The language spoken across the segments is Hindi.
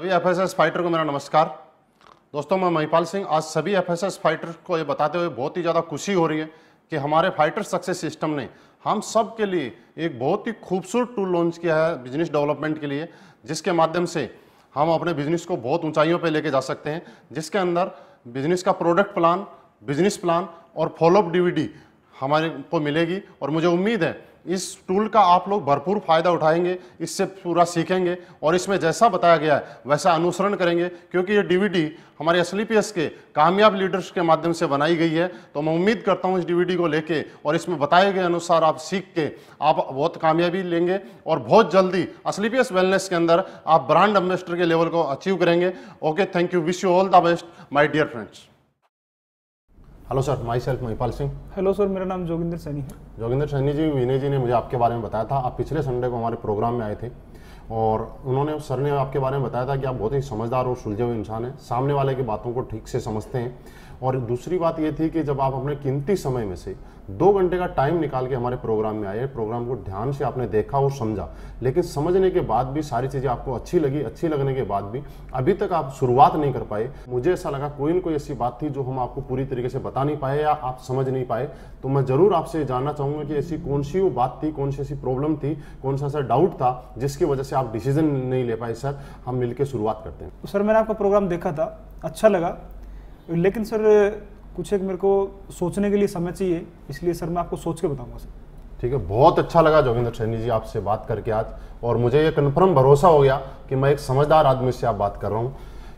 सभी एफएसएस फाइटर को मेरा नमस्कार। दोस्तों, मैं महिपाल सिंह। आज सभी एफएसएस फाइटर को ये बताते हुए बहुत ही ज़्यादा खुशी हो रही है कि हमारे फाइटर सक्सेस सिस्टम ने हम सब के लिए एक बहुत ही खूबसूरत टूल लॉन्च किया है बिजनेस डेवलपमेंट के लिए, जिसके माध्यम से हम अपने बिजनेस को बहुत ऊंचाइयों पे लेके जा सकते हैं, जिसके अंदर बिजनेस का प्रोडक्ट प्लान, बिजनेस प्लान और फॉलोअप डीवीडी हमारे को मिलेगी। और मुझे उम्मीद है इस टूल का आप लोग भरपूर फायदा उठाएंगे, इससे पूरा सीखेंगे और इसमें जैसा बताया गया है वैसा अनुसरण करेंगे, क्योंकि ये डीवीडी हमारे एसएलपीएस के कामयाब लीडर्स के माध्यम से बनाई गई है। तो मैं उम्मीद करता हूँ इस डीवीडी को लेके और इसमें बताए गए अनुसार आप सीख के आप बहुत कामयाबी लेंगे और बहुत जल्दी एसएलपीएस वेलनेस के अंदर आप ब्रांड एम्बेसडर के लेवल को अचीव करेंगे। Okay, thank you, wish you all the best my dear friends. Hello sir, myself Mahipal Singh. Hello sir, मेरा नाम जोगिंदर सैनी है। जोगिंदर सैनी जी, विनय जी ने मुझे आपके बारे में बताया था। आप पिछले संडे को हमारे प्रोग्राम में आए थे और सर ने आपके बारे में बताया था कि आप बहुत ही समझदार और सुलझे हुए इंसान हैं, सामने वाले की बातों को ठीक से समझते हैं। और दूसरी बात ये थी कि जब आप अपने कीमती समय में से 2 घंटे का टाइम निकाल के हमारे प्रोग्राम में आए, प्रोग्राम को ध्यान से आपने देखा और समझा, लेकिन समझने के बाद भी सारी चीज़ें आपको अच्छी लगी। अच्छी लगने के बाद भी अभी तक आप शुरुआत नहीं कर पाए। मुझे ऐसा लगा कोई न कोई ऐसी बात थी जो हम आपको पूरी तरीके से बता नहीं पाए या आप समझ नहीं पाए। तो मैं ज़रूर आपसे जानना चाहूँगा कि ऐसी कौन सी वो बात थी, कौन सी ऐसी प्रॉब्लम थी, कौन सा ऐसा डाउट था जिसकी वजह से आप डिसीजन नहीं ले पाए। सर, हम मिलकर शुरुआत करते हैं। तो सर, मैंने आपका प्रोग्राम देखा था, अच्छा लगा, लेकिन सर कुछ एक मेरे को सोचने के लिए समय चाहिए, इसलिए सर मैं आपको सोच के बताऊंगा सर। ठीक है, बहुत अच्छा लगा जोगिंदर सैनी जी आपसे बात करके आज, और मुझे ये कन्फर्म भरोसा हो गया कि मैं एक समझदार आदमी से आप बात कर रहा हूँ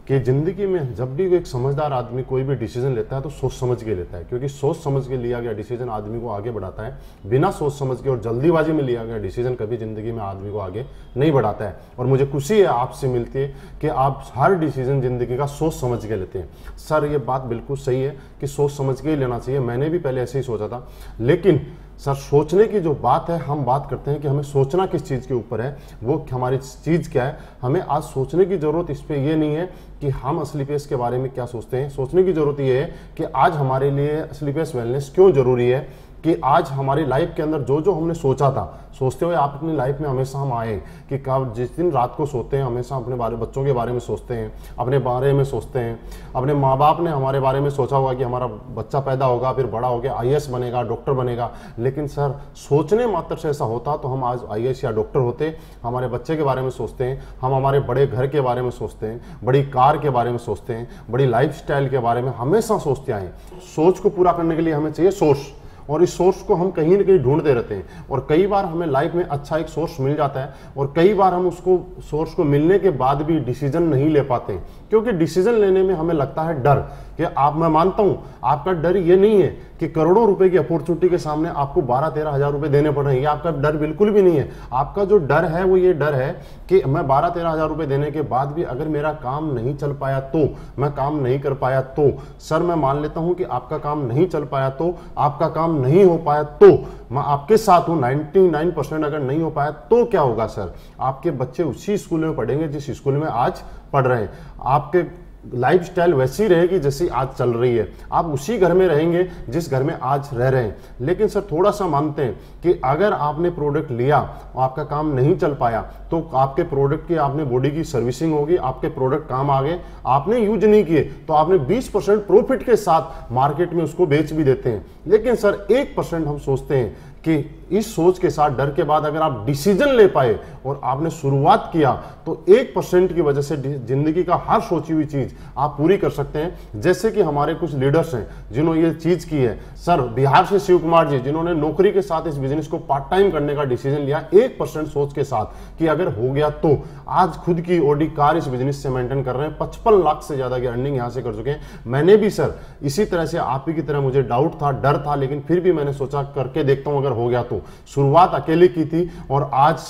कि ज़िंदगी में जब भी एक समझदार आदमी कोई भी डिसीजन लेता है तो सोच समझ के लेता है, क्योंकि सोच समझ के लिया गया डिसीजन आदमी को आगे बढ़ाता है। बिना सोच समझ के और जल्दीबाजी में लिया गया डिसीजन कभी ज़िंदगी में आदमी को आगे नहीं बढ़ाता है। और मुझे खुशी है आपसे मिलती है कि आप हर डिसीजन ज़िंदगी का सोच समझ के लेते हैं। सर, ये बात बिल्कुल सही है कि सोच समझ के ही लेना चाहिए। मैंने भी पहले ऐसे ही सोचा था, लेकिन सर सोचने की जो बात है, हम बात करते हैं कि हमें सोचना किस चीज़ के ऊपर है, वो हमारी चीज़ क्या है। हमें आज सोचने की ज़रूरत इस पर ये नहीं है कि हम एसएलपीएस के बारे में क्या सोचते हैं। सोचने की ज़रूरत ये है कि आज हमारे लिए एसएलपीएस वेलनेस क्यों ज़रूरी है, कि आज हमारी लाइफ के अंदर जो जो हमने सोचा था, सोचते हुए आप अपनी लाइफ में हमेशा हम आए कि कब जिस दिन रात को सोते हैं हमेशा अपने बच्चों के बारे में सोचते हैं, अपने बारे में सोचते हैं। अपने माँ बाप ने हमारे बारे में सोचा होगा कि हमारा बच्चा पैदा होगा, फिर बड़ा होकर आईएएस बनेगा, डॉक्टर बनेगा। लेकिन सर, सोचने मात्र से ऐसा होता तो हम आज आईएएस या डॉक्टर होते। हमारे बच्चे के बारे में सोचते हैं, हम हमारे बड़े घर के बारे में सोचते हैं, बड़ी कार के बारे में सोचते हैं, बड़ी लाइफस्टाइल के बारे में हमेशा सोचते आए। सोच को पूरा करने के लिए हमें चाहिए सोर्स, और इस सोर्स को हम कहीं ना कहीं ढूंढते रहते हैं। और कई बार हमें लाइफ में अच्छा एक सोर्स मिल जाता है और कई बार हम उसको सोर्स को मिलने के बाद भी डिसीजन नहीं ले पाते, क्योंकि डिसीजन लेने में हमें लगता है डर। कि मैं मानता हूं आपका डर ये नहीं है कि करोड़ों रुपए की अपॉर्चुनिटी के सामने आपको 12-13 हज़ार रुपए देने पड़ रहे हैं, ये आपका डर बिल्कुल भी नहीं है। आपका जो डर है वो ये डर है कि मैं 12-13 हज़ार रुपए देने के बाद भी अगर मेरा काम नहीं चल पाया तो, मैं काम नहीं कर पाया तो। सर, मैं मान लेता हूं कि आपका काम नहीं चल पाया तो, आपका काम नहीं हो पाया तो, मैं आपके साथ हूं। 99% अगर नहीं हो पाया तो क्या होगा सर? आपके बच्चे उसी स्कूल में पढ़ेंगे जिस स्कूल में आज पढ़ रहे हैं, आपके लाइफस्टाइल वैसी रहेगी जैसी आज चल रही है, आप उसी घर में रहेंगे जिस घर में आज रह रहे हैं। लेकिन सर, थोड़ा सा मानते हैं कि अगर आपने प्रोडक्ट लिया और आपका काम नहीं चल पाया तो आपके प्रोडक्ट की आपने बॉडी की सर्विसिंग होगी, आपके प्रोडक्ट काम आ गए, आपने यूज नहीं किए तो आपने 20% प्रॉफिट के साथ मार्केट में उसको बेच भी देते हैं। लेकिन सर 1% हम सोचते हैं कि इस सोच के साथ, डर के बाद अगर आप डिसीजन ले पाए और आपने शुरुआत किया तो 1% की वजह से जिंदगी का हर सोची हुई चीज आप पूरी कर सकते हैं। जैसे कि हमारे कुछ लीडर्स हैं जिन्होंने ये चीज की है। सर, बिहार से शिव कुमार जी, जिन्होंने नौकरी के साथ इस बिजनेस को पार्ट टाइम करने का डिसीजन लिया 1% सोच के साथ कि अगर हो गया तो। आज खुद की ऑडी कार इस बिजनेस से मेंटेन कर रहे हैं, 55 लाख से ज्यादा की अर्निंग यहां से कर चुके हैं। मैंने भी सर इसी तरह से आप ही की तरह मुझे डाउट था, डर था, लेकिन फिर भी मैंने सोचा करके देखता हूं अगर हो गया तो। शुरुआत अकेले की थी और आज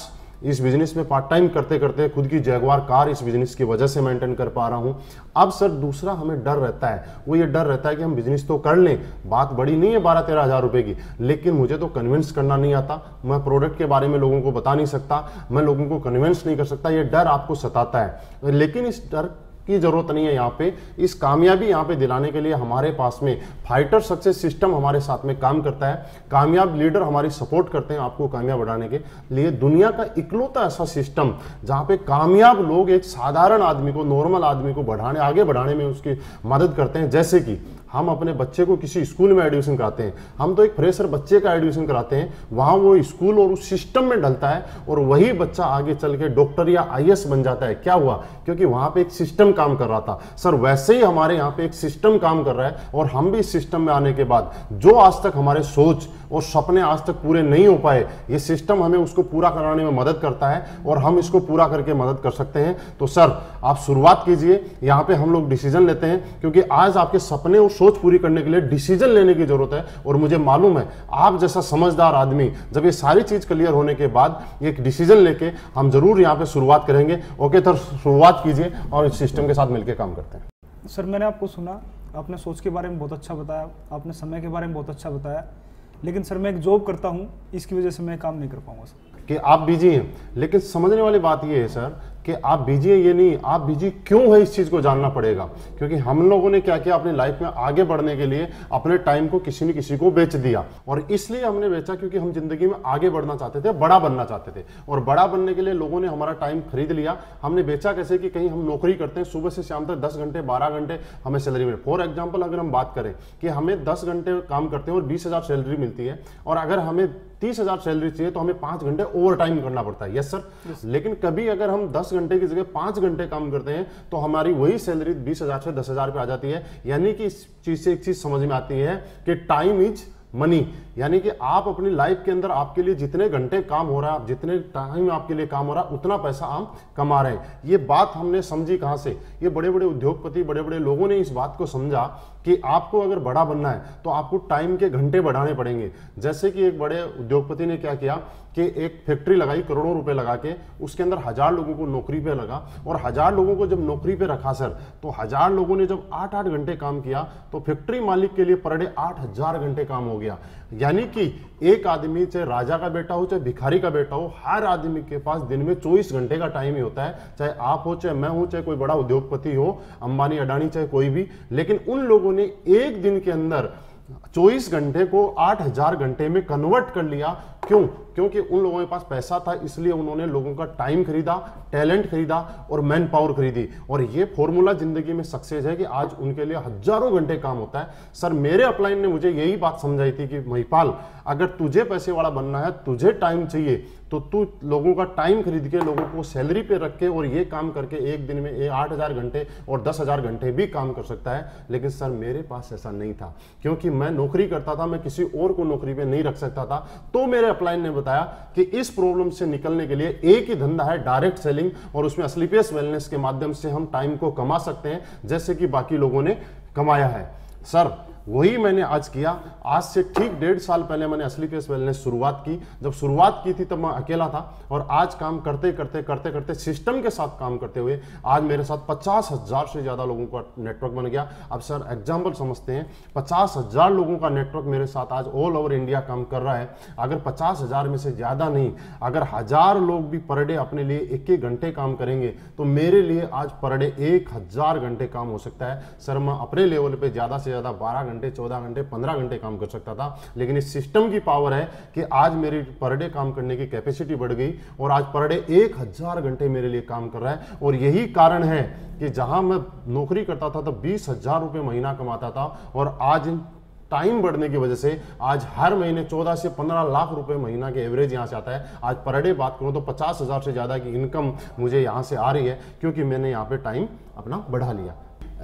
इस बिजनेस में पार्ट टाइम करते करते खुद की जैगवार कार इस बिजनेस की वजह से मेंटेन कर पा रहा हूं। अब सर दूसरा हमें डर रहता है, वो ये डर रहता है कि हम बिजनेस तो कर लें, बात बड़ी नहीं है 12-13 हज़ार रुपए की, लेकिन मुझे तो कन्विंस करना नहीं आता, मैं प्रोडक्ट के बारे में लोगों को बता नहीं सकता, मैं लोगों को कन्विंस नहीं कर सकता। ये डर आपको सताता है। लेकिन इस डर की जरूरत नहीं है। यहाँ पे इस कामयाबी यहाँ पे दिलाने के लिए हमारे पास में फाइटर सक्सेस सिस्टम हमारे साथ में काम करता है। कामयाब लीडर हमारी सपोर्ट करते हैं आपको कामयाब बनाने के लिए। दुनिया का इकलौता ऐसा सिस्टम जहाँ पे कामयाब लोग एक साधारण आदमी को, नॉर्मल आदमी को आगे बढ़ाने में उसकी मदद करते हैं। जैसे कि हम अपने बच्चे को किसी स्कूल में एडमिशन कराते हैं, हम तो एक फ्रेशर बच्चे का एडमिशन कराते हैं, वहां वो स्कूल और उस सिस्टम में ढलता है और वही बच्चा आगे चल के डॉक्टर या आईएएस बन जाता है। क्या हुआ? क्योंकि वहां पे एक सिस्टम काम कर रहा था। सर वैसे ही हमारे यहाँ पे एक सिस्टम काम कर रहा है और हम भी इस सिस्टम में आने के बाद जो आज तक हमारे सोच और सपने आज तक पूरे नहीं हो पाए, ये सिस्टम हमें उसको पूरा कराने में मदद करता है और हम इसको पूरा करके मदद कर सकते हैं। तो सर आप शुरुआत कीजिए। यहाँ पे हम लोग डिसीजन लेते हैं क्योंकि आज आपके सपने और सोच पूरी करने के लिए डिसीजन लेने की जरूरत है। और मुझे मालूम है आप जैसा समझदार आदमी जब ये सारी चीज क्लियर होने के बाद एक डिसीजन लेके हम जरूर यहाँ पे शुरुआत करेंगे। ओके, तो शुरुआत कीजिए और इस सिस्टम के साथ मिलकर काम करते हैं। सर मैंने आपको सुना, आपने सोच के बारे में बहुत अच्छा बताया, आपने समय के बारे में बहुत अच्छा बताया, लेकिन सर मैं एक जॉब करता हूँ, इसकी वजह से मैं काम नहीं कर पाऊंगा सर। कि आप बिजी हैं, लेकिन समझने वाली बात ये है सर कि आप बिजी है ये नहीं, आप बिजी क्यों है इस चीज को जानना पड़ेगा। क्योंकि हम लोगों ने क्या किया, अपनी लाइफ में आगे बढ़ने के लिए अपने टाइम को किसी न किसी को बेच दिया। और इसलिए हमने बेचा क्योंकि हम जिंदगी में आगे बढ़ना चाहते थे, बड़ा बनना चाहते थे। और बड़ा बनने के लिए लोगों ने हमारा टाइम खरीद लिया। हमने बेचा कैसे कि कहीं हम नौकरी करते हैं, सुबह से शाम तक 10 घंटे 12 घंटे हमें सैलरी मिले। फॉर एग्जाम्पल अगर हम बात करें कि हमें 10 घंटे काम करते हैं और 20,000 सैलरी मिलती है, और अगर हमें 30,000 सैलरी चाहिए तो हमें 5 घंटे ओवर टाइम करना पड़ता है। Yes sir. लेकिन कभी अगर हम 10 घंटे की जगह 5 घंटे काम करते हैं तो हमारी वही सैलरी 20,000 से 10,000 पे आ जाती है। यानी कि इस चीज से एक चीज समझ में आती है कि टाइम इज मनी। यानी कि आप अपनी लाइफ के अंदर आपके लिए जितने घंटे काम हो रहा है, जितने टाइम आपके लिए काम हो रहा है, उतना पैसा आप कमा रहे हैं। ये बात हमने समझी कहां से? ये बड़े बड़े उद्योगपति, बड़े बड़े लोगों ने इस बात को समझा कि आपको अगर बड़ा बनना है तो आपको टाइम के घंटे बढ़ाने पड़ेंगे। जैसे कि एक बड़े उद्योगपति ने क्या किया कि एक फैक्ट्री लगाई करोड़ों रुपए लगा के, उसके अंदर 1000 लोगों को नौकरी पे लगा, और 1000 लोगों को जब नौकरी पे रखा सर, तो 1000 लोगों ने जब 8-8 घंटे काम किया तो फैक्ट्री मालिक के लिए पर डे 8000 घंटे काम हो गया। यानी कि एक आदमी, चाहे राजा का बेटा हो चाहे भिखारी का बेटा हो, हर आदमी के पास दिन में 24 घंटे का टाइम ही होता है। चाहे आप हो, चाहे मैं हूं, चाहे कोई बड़ा उद्योगपति हो, अंबानी अडानी, चाहे कोई भी। लेकिन उन लोगों ने एक दिन के अंदर 24 घंटे को 8000 घंटे में कन्वर्ट कर लिया। क्यों? क्योंकि उन लोगों के पास पैसा था, इसलिए उन्होंने लोगों का टाइम खरीदा, टैलेंट खरीदा और मैन पावर खरीदी। और ये फॉर्मूला जिंदगी में सक्सेस है कि आज उनके लिए हजारों घंटे काम होता है। सर मेरे अपलाइन ने मुझे यही बात समझाई थी कि महिपाल, अगर तुझे पैसे वाला बनना है, तुझे टाइम चाहिए, तो तू लोगों का टाइम खरीद के, लोगों को सैलरी पे रख के और ये काम करके एक दिन में 8000 घंटे और 10,000 घंटे भी काम कर सकता है। लेकिन सर मेरे पास ऐसा नहीं था, क्योंकि मैं नौकरी करता था, मैं किसी और को नौकरी पे नहीं रख सकता था। तो मेरे अपलाइन ने बताया कि इस प्रॉब्लम से निकलने के लिए एक ही धंधा है, डायरेक्ट सेलिंग, और उसमें स्लीपियस वेलनेस के माध्यम से हम टाइम को कमा सकते हैं जैसे कि बाकी लोगों ने कमाया है। सर वही मैंने आज किया। आज से ठीक 1.5 साल पहले मैंने स्लीपियस वेलनेस शुरुआत की। जब शुरुआत की थी तब मैं अकेला था, और आज काम करते करते करते करते सिस्टम के साथ काम करते हुए आज मेरे साथ 50,000 से ज्यादा लोगों का नेटवर्क बन गया। अब सर एग्जाम्पल समझते हैं, 50,000 लोगों का नेटवर्क मेरे साथ आज ऑल ओवर इंडिया काम कर रहा है। अगर 50,000 में से ज्यादा नहीं, अगर 1000 लोग भी पर डे अपने लिए 1-1 घंटे काम करेंगे तो मेरे लिए आज पर डे 1000 घंटे काम हो सकता है। सर मैं अपने लेवल पे ज्यादा से ज्यादा 12 घंटे, 14 घंटे, 15 घंटे काम कर सकता था, लेकिन इस सिस्टम की पावर है कि आज मेरी पर डे काम करने की कैपेसिटी बढ़ गई और आज पर डे 1000 घंटे मेरे लिए काम कर रहा है। और यही कारण है कि जहां मैं नौकरी करता था तब 20,000 रुपए महीना कमाता था, और आज टाइम बढ़ने की वजह से आज हर महीने 14 से 15 लाख रुपए महीना के एवरेज यहां से आता है। आज पर डे बात करूं तो 50,000 से ज्यादा की इनकम मुझे यहां से आ रही है, क्योंकि मैंने यहां पे टाइम अपना बढ़ा लिया।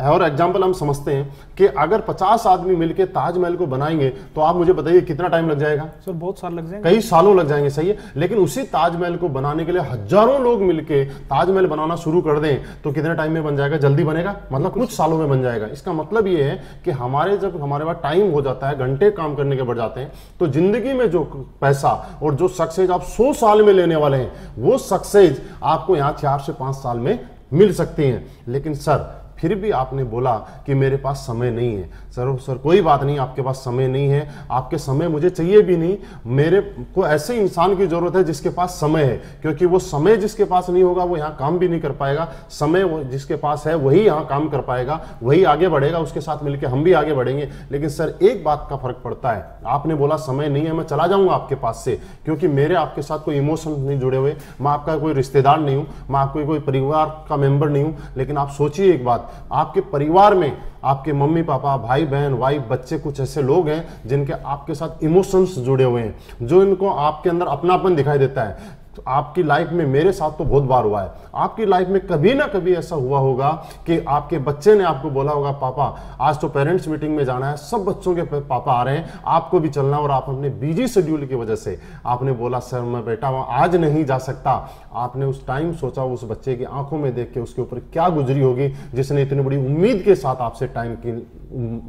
और एग्जाम्पल हम समझते हैं कि अगर 50 आदमी मिलकर ताजमहल को बनाएंगे तो आप मुझे बताइए कितना टाइम लग जाएगा? सर बहुत साल लग जाएंगे, कई सालों लग जाएंगे, सही है। लेकिन उसी ताजमहल को बनाने के लिए हजारों लोग मिलकर ताजमहल बनाना शुरू कर दें तो कितने टाइम में बन जाएगा? जल्दी बनेगा, मतलब कुछ सालों में बन जाएगा। इसका मतलब ये है कि जब हमारे पास टाइम हो जाता है, घंटे काम करने के बढ़ जाते हैं, तो जिंदगी में जो पैसा और जो सक्सेस आप 100 साल में लेने वाले हैं, वो सक्सेस आपको यहाँ 4 से 5 साल में मिल सकती है। लेकिन सर फिर भी आपने बोला कि मेरे पास समय नहीं है। सर कोई बात नहीं, आपके पास समय नहीं है, आपके समय मुझे चाहिए भी नहीं। मेरे को ऐसे इंसान की जरूरत है जिसके पास समय है, क्योंकि वो समय जिसके पास नहीं होगा वो यहाँ काम भी नहीं कर पाएगा। समय जिसके पास है वही यहाँ काम कर पाएगा, वही आगे बढ़ेगा, उसके साथ मिलकर हम भी आगे बढ़ेंगे। लेकिन सर एक बात का फर्क पड़ता है, आपने बोला समय नहीं है, मैं चला जाऊंगा आपके पास से, क्योंकि मेरे आपके साथ कोई इमोशन नहीं जुड़े हुए, मैं आपका कोई रिश्तेदार नहीं हूं, मैं आपको कोई परिवार का मेंबर नहीं हूं। लेकिन आप सोचिए एक बात, आपके परिवार में आपके मम्मी पापा, भाई बहन, वाइफ, बच्चे, कुछ ऐसे लोग हैं जिनके आपके साथ इमोशंस जुड़े हुए हैं, जो इनको आपके अंदर अपनापन दिखाई देता है। तो आपकी लाइफ में, मेरे साथ तो बहुत बार हुआ है, आपकी लाइफ में कभी ना कभी ऐसा हुआ होगा कि आपके बच्चे ने आपको बोला होगा, पापा आज तो पेरेंट्स मीटिंग में जाना है, सब बच्चों के पापा आ रहे हैं, आपको भी चलना, और आप अपने बिजी शेड्यूल की वजह से आपने बोला सर मैं बेटा आज नहीं जा सकता। आपने उस टाइम सोचा उस बच्चे की आंखों में देख के उसके ऊपर क्या गुजरी होगी जिसने इतनी बड़ी उम्मीद के साथ आपसे टाइम की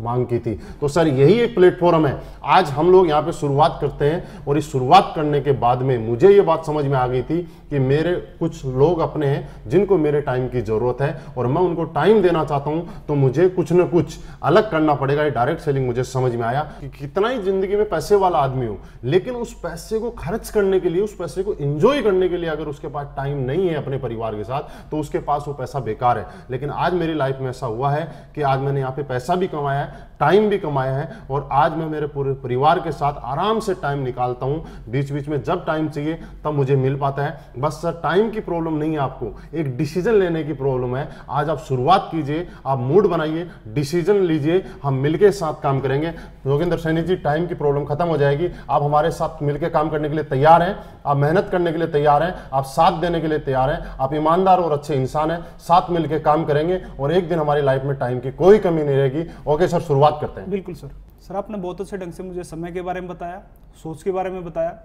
मांग की थी। तो सर यही एक प्लेटफॉर्म है, आज हम लोग यहाँ पे शुरुआत करते हैं, और इस शुरुआत करने के बाद में मुझे ये बात समझ में आ गई थी कि मेरे कुछ लोग अपने हैं जिनको मेरे टाइम की जरूरत है, और मैं उनको टाइम देना चाहता हूं, तो मुझे कुछ न कुछ अलग करना पड़ेगा। ये डायरेक्ट सेलिंग मुझे समझ में आया कि कितना ही जिंदगी में पैसे वाला आदमी हो, लेकिन उस पैसे को खर्च करने के लिए, उस पैसे को एंजॉय करने के लिए अगर उसके पास टाइम नहीं है अपने परिवार के साथ, तो उसके पास वो पैसा बेकार है। लेकिन आज मेरी लाइफ में ऐसा हुआ है कि आज मैंने यहाँ पे पैसा भी कमाया है, टाइम भी कमाया है, और आज मैं मेरे पूरे परिवार के साथ आराम से टाइम निकालता हूं। बीच बीच में जब टाइम चाहिए तब मुझे मिल पाता है। बस सर टाइम की प्रॉब्लम नहीं है, आपको एक डिसीजन लेने की प्रॉब्लम है। आज आप शुरुआत कीजिए, आप मूड बनाइए, डिसीजन लीजिए, हम मिलके साथ काम करेंगे। योगेंद्र सैनी जी, टाइम की प्रॉब्लम खत्म हो जाएगी। आप हमारे साथ मिलकर काम करने के लिए तैयार हैं, आप मेहनत करने के लिए तैयार हैं, आप साथ देने के लिए तैयार हैं, आप ईमानदार और अच्छे इंसान हैं, साथ मिलकर काम करेंगे और एक दिन हमारी लाइफ में टाइम की कोई कमी नहीं रहेगी। ओके सर, शुरुआत करते हैं। बिल्कुल सर आपने बहुत अच्छे ढंग से मुझे समय के बारे में बताया, सोच के बारे में बताया।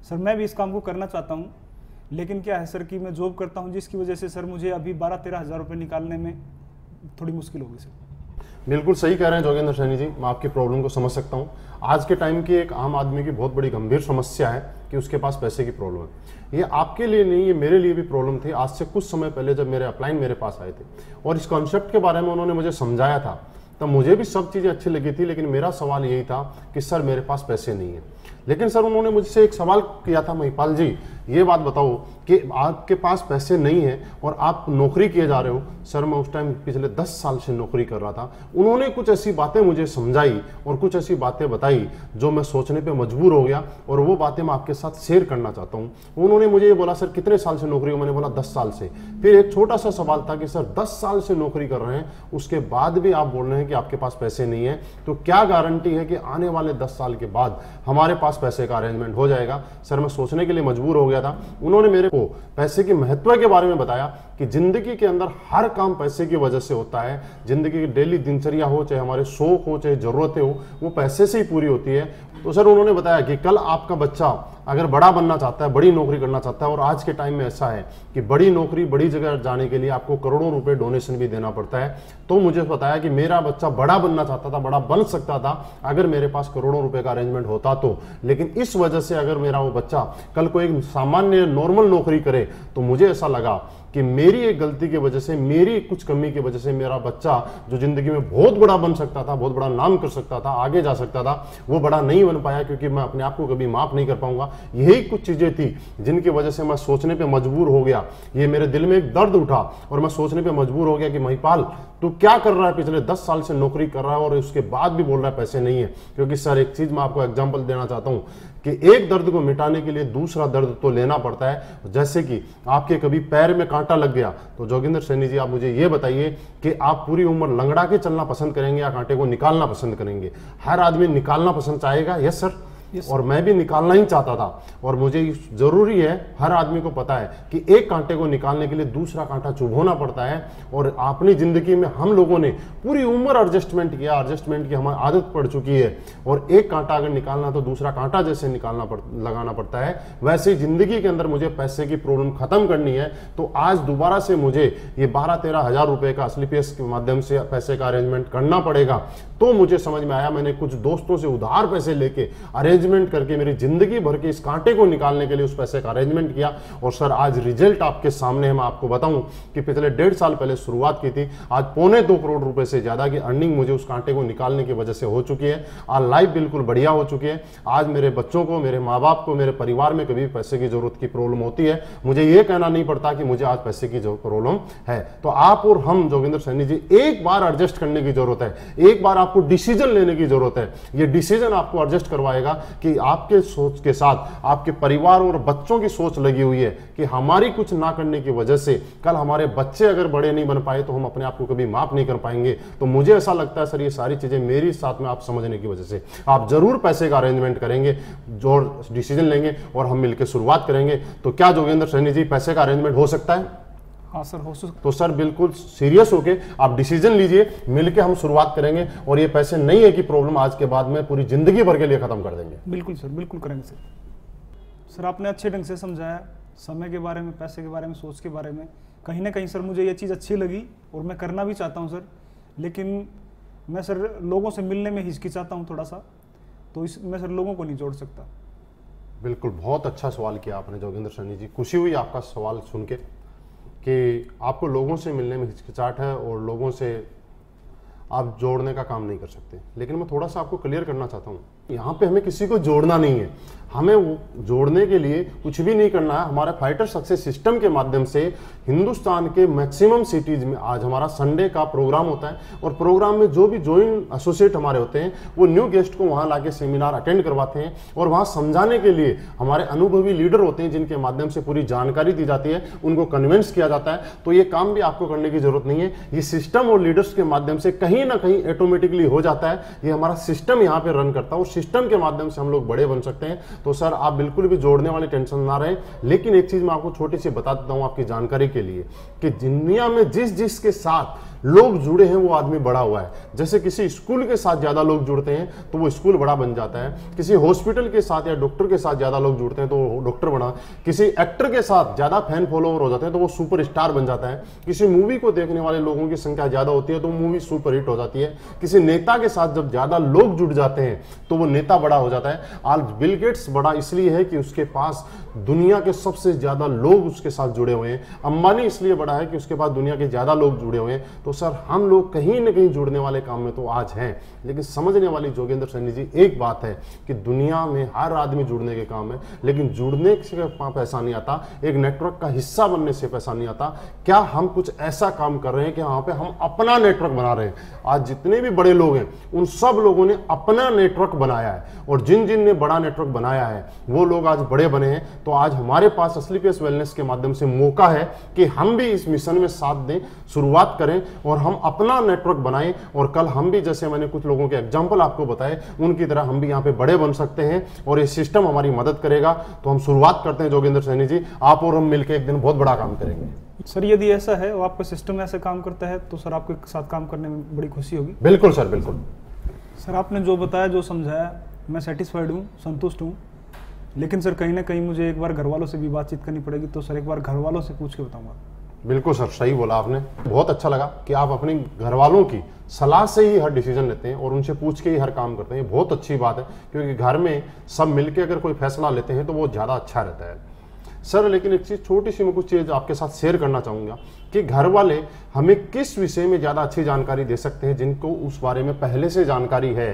सर मैं भी इस काम को करना चाहता हूँ, लेकिन क्या है सर कि मैं जॉब करता हूँ, जिसकी वजह से सर मुझे अभी 12-13 हज़ार रुपये निकालने में थोड़ी मुश्किल होगी सर। बिल्कुल सही कह रहे हैं जोगेंद्र सैनी जी, मैं आपकी प्रॉब्लम को समझ सकता हूँ। आज के टाइम की एक आम आदमी की बहुत बड़ी गंभीर समस्या है कि उसके पास पैसे की प्रॉब्लम है। ये आपके लिए नहीं, ये मेरे लिए भी प्रॉब्लम थी। आज से कुछ समय पहले जब मेरे अपलाइन मेरे पास आए थे और इस कॉन्सेप्ट के बारे में उन्होंने मुझे समझाया था, तब मुझे भी सब चीज़ें अच्छी लगी थी, लेकिन मेरा सवाल यही था कि सर मेरे पास पैसे नहीं है। लेकिन सर उन्होंने मुझसे एक सवाल किया था, महिपाल जी ये बात बताओ कि आपके पास पैसे नहीं है और आप नौकरी किए जा रहे हो। सर मैं उस टाइम पिछले 10 साल से नौकरी कर रहा था। उन्होंने कुछ ऐसी बातें मुझे समझाई और कुछ ऐसी बातें बताई जो मैं सोचने पे मजबूर हो गया, और वो बातें मैं आपके साथ शेयर करना चाहता हूँ। उन्होंने मुझे ये बोला, सर कितने साल से नौकरी हो? मैंने बोला 10 साल से। फिर एक छोटा सा सवाल था कि सर 10 साल से नौकरी कर रहे हैं, उसके बाद भी आप बोल रहे हैं कि आपके पास पैसे नहीं है, तो क्या गारंटी है कि आने वाले 10 साल के बाद हमारे पास पैसे का अरेंजमेंट हो जाएगा? सर मैं सोचने के लिए मजबूर हो गया था। उन्होंने मेरे को पैसे के महत्व के बारे में बताया कि जिंदगी के अंदर हर काम पैसे की वजह से होता है। जिंदगी की डेली दिनचर्या हो, चाहे हमारे शौक हो, चाहे जरूरतें हो, वो पैसे से ही पूरी होती है। तो सर उन्होंने बताया कि कल आपका बच्चा अगर बड़ा बनना चाहता है, बड़ी नौकरी करना चाहता है, और आज के टाइम में ऐसा है कि बड़ी नौकरी, बड़ी जगह जाने के लिए आपको करोड़ों रुपए डोनेशन भी देना पड़ता है। तो मुझे बताया कि मेरा बच्चा बड़ा बनना चाहता था, बड़ा बन सकता था अगर मेरे पास करोड़ों रुपए का अरेंजमेंट होता तो। लेकिन इस वजह से अगर मेरा वो बच्चा कल को एक सामान्य नॉर्मल नौकरी करे, तो मुझे ऐसा लगा कि मेरी एक गलती की वजह से, मेरी कुछ कमी की वजह से मेरा बच्चा जो जिंदगी में बहुत बड़ा बन सकता था, बहुत बड़ा नाम कर सकता था, आगे जा सकता था, वो बड़ा नहीं बन पाया, क्योंकि मैं अपने आप को कभी माफ नहीं कर पाऊंगा। यही कुछ चीजें थी जिनकी वजह से मैं सोचने पे मजबूर हो गया। ये मेरे दिल में एक दर्द उठा और मैं सोचने पे मजबूर हो गया कि महिपाल तू क्या कर रहा है? पिछले 10 साल से नौकरी कर रहा है और उसके बाद भी बोल रहा है पैसे नहीं है। क्योंकि सर एक चीज मैं आपको एग्जांपल देना चाहता हूं कि एक दर्द को मिटाने के लिए दूसरा दर्द तो लेना पड़ता है। जैसे कि आपके कभी पैर में कांटा लग गया, तो जोगिंदर सैनी जी आप मुझे ये बताइए कि आप पूरी उम्र लंगड़ा के चलना पसंद करेंगे या कांटे को निकालना पसंद करेंगे? हर आदमी निकालना पसंद चाहेगा। यस सर, और मैं भी निकालना ही चाहता था। और मुझे जरूरी है, हर आदमी को पता है कि एक कांटे को निकालने के लिए दूसरा कांटा चुभोना पड़ता है। और अपनी जिंदगी में हम लोगों ने पूरी उम्र एडजस्टमेंट किया, एडजस्टमेंट की हमारी आदत पड़ चुकी है। और एक कांटा अगर निकालना तो दूसरा कांटा जैसे लगाना पड़ता है, वैसे जिंदगी के अंदर मुझे पैसे की प्रॉब्लम खत्म करनी है। तो आज दोबारा से मुझे ये 12-13 हज़ार रुपए का स्लीपियस के माध्यम से पैसे का अरेंजमेंट करना पड़ेगा। तो मुझे समझ में आया, मैंने कुछ दोस्तों से उधार पैसे लेके अरेंजमेंट करके मेरी जिंदगी भर के इस कांटे को निकालने के लिए उस पैसे का अरेंजमेंट किया। और सर आज रिजल्ट आपके सामने है। मैं आपको बताऊं कि पिछले 1.5 साल पहले शुरुआत की थी, आज 2.25 करोड़ रुपए से ज्यादा की अर्निंग मुझे उस कांटे को निकालने की वजह से हो चुकी है। आज लाइफ बिल्कुल बढ़िया हो चुकी है। आज मेरे बच्चों को, मेरे माँ बाप को, मेरे परिवार में कभी पैसे की जरूरत की प्रॉब्लम होती है, मुझे ये कहना नहीं पड़ता कि मुझे आज पैसे की प्रॉब्लम है। तो आप और हम जोगिंदर सैनी जी एक बार एडजस्ट करने की जरूरत है, एक बार आपको डिसीजन लेने की जरूरत है। ये डिसीजन आपको एडजस्ट करवाएगा कि आपके सोच के साथ आपके परिवार और बच्चों की सोच लगी हुई है कि हमारी कुछ ना करने की वजह से कल हमारे बच्चे अगर बड़े नहीं बन पाए तो हम अपने आप को कभी माफ नहीं कर पाएंगे। तो मुझे ऐसा लगता है सर ये सारी चीजें मेरी साथ में आप समझने की वजह से आप जरूर पैसे का अरेंजमेंट करेंगे, जो डिसीजन लेंगे और हम मिलकर शुरुआत करेंगे। तो क्या जोगिंदर सैनी जी पैसे का अरेंजमेंट हो सकता है? हाँ सर, हो सकता। तो सर बिल्कुल सीरियस होके आप डिसीजन लीजिए, मिलके हम शुरुआत करेंगे। और ये पैसे नहीं है कि प्रॉब्लम आज के बाद में पूरी जिंदगी भर के लिए खत्म कर देंगे। बिल्कुल सर, बिल्कुल करेंगे सर। सर आपने अच्छे ढंग से समझाया, समय के बारे में, पैसे के बारे में, सोच के बारे में। कहीं ना कहीं सर मुझे ये चीज़ अच्छी लगी और मैं करना भी चाहता हूँ सर, लेकिन मैं सर लोगों से मिलने में हिचकिचाता हूँ थोड़ा सा, तो इस मैं सर लोगों को नहीं जोड़ सकता। बिल्कुल, बहुत अच्छा सवाल किया आपने जोगिंदर सैनी जी। खुशी हुई आपका सवाल सुन के कि आपको लोगों से मिलने में हिचकिचाहट है और लोगों से आप जोड़ने का काम नहीं कर सकते। लेकिन मैं थोड़ा सा आपको क्लियर करना चाहता हूँ, यहाँ पे हमें किसी को जोड़ना नहीं है, हमें वो जोड़ने के लिए कुछ भी नहीं करना है। हमारे फाइटर सक्सेस सिस्टम के माध्यम से हिंदुस्तान के मैक्सिमम सिटीज में आज हमारा संडे का प्रोग्राम होता है और प्रोग्राम में जो भी ज्वाइंट एसोसिएट हमारे होते हैं वो न्यू गेस्ट को वहाँ लाके सेमिनार अटेंड करवाते हैं और वहाँ समझाने के लिए हमारे अनुभवी लीडर होते हैं जिनके माध्यम से पूरी जानकारी दी जाती है, उनको कन्विंस किया जाता है। तो ये काम भी आपको करने की जरूरत नहीं है, ये सिस्टम और लीडर्स के माध्यम से कहीं ना कहीं ऑटोमेटिकली हो जाता है। ये हमारा सिस्टम यहाँ पे रन करता है और सिस्टम के माध्यम से हम लोग बड़े बन सकते हैं। तो सर आप बिल्कुल भी जोड़ने वाली टेंशन ना रहे। लेकिन एक चीज मैं आपको छोटी सी बता देता हूं आपकी जानकारी के लिए कि दुनिया में जिस जिसके साथ लोग जुड़े हैं वो आदमी बड़ा हुआ है। जैसे किसी स्कूल के साथ ज्यादा लोग जुड़ते हैं तो वो स्कूल बड़ा बन जाता है, किसी हॉस्पिटल के साथ या डॉक्टर के साथ ज्यादा लोग जुड़ते हैं तो वो डॉक्टर बना, किसी एक्टर के साथ ज्यादा फैन फॉलोवर हो जाते हैं तो वो सुपर स्टार बन जाता है, किसी मूवी को देखने वाले लोगों की संख्या ज्यादा होती है तो मूवी सुपर हिट हो जाती है, किसी नेता के साथ जब ज्यादा लोग जुड़ जाते हैं तो वो नेता बड़ा हो जाता है। आज बिल गेट्स बड़ा इसलिए है कि उसके पास दुनिया के सबसे ज्यादा लोग उसके साथ जुड़े हुए हैं। अंबानी इसलिए बड़ा है कि उसके पास दुनिया के ज्यादा लोग जुड़े हुए हैं। तो सर हम लोग कहीं ना कहीं जुड़ने वाले काम में तो आज हैं, लेकिन समझने वाली जोगिंदर सैनी जी एक बात है कि दुनिया में हर आदमी जुड़ने के काम है, लेकिन जुड़ने से पैसा नहीं आता, एक नेटवर्क का हिस्सा बनने से पैसा नहीं आता। क्या हम कुछ ऐसा काम कर रहे हैं कि वहां पे हम अपना नेटवर्क बना रहे हैं? आज जितने भी बड़े लोग हैं उन सब लोगों ने अपना नेटवर्क बनाया है और जिन जिन ने बड़ा नेटवर्क बनाया है वो लोग आज बड़े बने हैं। तो आज हमारे पास असली पेस वेलनेस के माध्यम से मौका है कि हम भी इस मिशन में साथ दें, शुरुआत करें और हम अपना नेटवर्क बनाएं और कल हम भी, जैसे मैंने कुछ लोगों के एग्जांपल आपको बताए, उनकी तरह हम भी यहाँ पे बड़े बन सकते हैं और ये सिस्टम हमारी मदद करेगा। तो हम शुरुआत करते हैं जोगिंदर सैनी जी, आप और हम मिलकर एक दिन बहुत बड़ा काम करेंगे। सर यदि ऐसा है और आपका सिस्टम ऐसे काम करता है तो सर आपके साथ काम करने में बड़ी खुशी होगी। बिल्कुल सर, बिल्कुल सर। आपने जो बताया, जो समझाया, मैं सेटिस्फाइड हूँ, संतुष्ट हूँ। लेकिन सर कहीं ना कहीं मुझे एक बार घर वालों से भी बातचीत करनी पड़ेगी, तो सर एक बार घर वालों से पूछ के बताऊंगा। बिल्कुल सर, सही बोला आपने। बहुत अच्छा लगा कि आप अपने घर वालों की सलाह से ही हर डिसीजन लेते हैं और उनसे पूछ के ही हर काम करते हैं। बहुत अच्छी बात है, क्योंकि घर में सब मिलके अगर कोई फैसला लेते हैं तो वो ज़्यादा अच्छा रहता है सर। लेकिन एक चीज़, छोटी सी मैं कुछ चीज़ आपके साथ शेयर करना चाहूँगा कि घर वाले हमें किस विषय में ज़्यादा अच्छी जानकारी दे सकते हैं, जिनको उस बारे में पहले से जानकारी है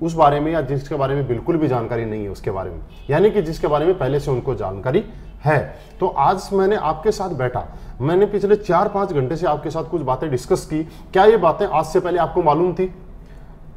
उस बारे में, या जिसके बारे में बिल्कुल भी जानकारी नहीं है उसके बारे में, यानी कि जिसके बारे में पहले से उनको जानकारी है। तो आज मैंने आपके साथ बैठा, मैंने पिछले 4-5 घंटे से आपके साथ कुछ बातें डिस्कस की। क्या ये बातें आज से पहले आपको मालूम थी?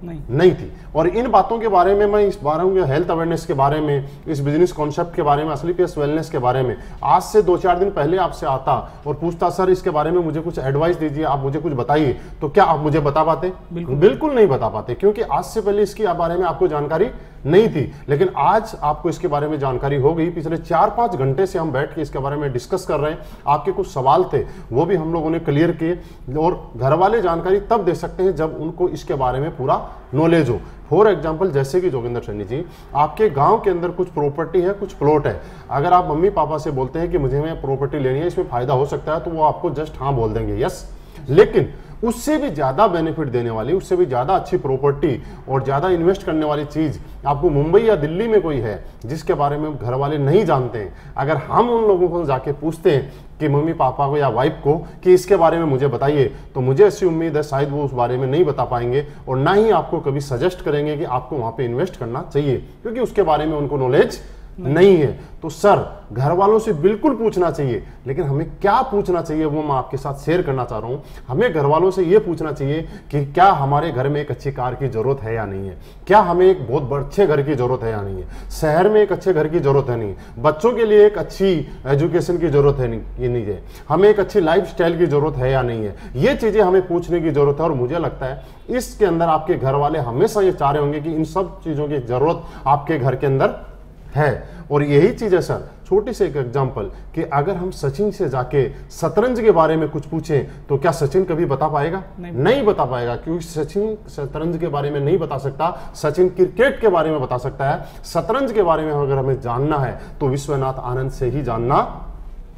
नहीं थी। और इन बातों के बारे में मैं इस बारे में, हेल्थ अवेयरनेस के बारे में, इस बिजनेस कॉन्सेप्ट के बारे में, असली पेस वेलनेस के बारे में आज से 2-4 दिन पहले आपसे आता और पूछता सर इसके बारे में मुझे कुछ एडवाइस दीजिए, आप मुझे कुछ बताइए, तो क्या आप मुझे बता पाते? बिल्कुल नहीं बता पाते, क्योंकि आज से पहले इसके बारे में आपको जानकारी नहीं थी। लेकिन आज आपको इसके बारे में जानकारी हो गई। पिछले 4-5 घंटे से हम बैठ के इसके बारे में डिस्कस कर रहे हैं। आपके कुछ सवाल थे वो भी हम लोगों ने क्लियर किए। और घर वाले जानकारी तब दे सकते हैं जब उनको इसके बारे में पूरा नॉलेज हो। फॉर एग्जाम्पल, जैसे कि जोगिंदर सैनी जी, आपके गांव के अंदर कुछ प्रॉपर्टी है, कुछ प्लॉट है। अगर आप मम्मी पापा से बोलते हैं कि मुझे मैं प्रॉपर्टी लेनी है, इसमें फायदा हो सकता है, तो वो आपको जस्ट हाँ बोल देंगे, यस। लेकिन उससे भी ज़्यादा बेनिफिट देने वाली, उससे भी ज़्यादा अच्छी प्रॉपर्टी और ज़्यादा इन्वेस्ट करने वाली चीज़ आपको मुंबई या दिल्ली में कोई है जिसके बारे में घर वाले नहीं जानते हैं, अगर हम उन लोगों को जाके पूछते हैं कि मम्मी पापा को या वाइफ को कि इसके बारे में मुझे बताइए, तो मुझे ऐसी उम्मीद है शायद वो उस बारे में नहीं बता पाएंगे और ना ही आपको कभी सजेस्ट करेंगे कि आपको वहाँ पे इन्वेस्ट करना चाहिए, क्योंकि उसके बारे में उनको नॉलेज नहीं है। तो सर, घर वालों से बिल्कुल पूछना चाहिए, लेकिन हमें क्या पूछना चाहिए वो मैं आपके साथ शेयर करना चाह रहा हूं। हमें घर वालों से ये पूछना चाहिए कि क्या हमारे घर में एक अच्छी कार की जरूरत है या नहीं है, क्या हमें एक बहुत अच्छे घर की जरूरत है या नहीं है, शहर में एक अच्छे घर की जरूरत है नहीं, बच्चों के लिए एक अच्छी एजुकेशन की जरूरत है नहीं है, हमें एक अच्छी लाइफ स्टाइल की जरूरत है या नहीं है। ये चीजें हमें पूछने की जरूरत है और मुझे लगता है इसके अंदर आपके घर वाले हमेशा ये चाह रहे होंगे कि इन सब चीजों की जरूरत आपके घर के अंदर है। और यही चीज है सर, छोटी सी एक एग्जांपल कि अगर हम सचिन से जाके शतरंज के बारे में कुछ पूछें तो क्या सचिन कभी बता पाएगा? नहीं बता पाएगा, क्योंकि सचिन शतरंज के बारे में नहीं बता सकता, सचिन क्रिकेट के बारे में बता सकता है। शतरंज के बारे में अगर हमें जानना है तो विश्वनाथ आनंद से ही जानना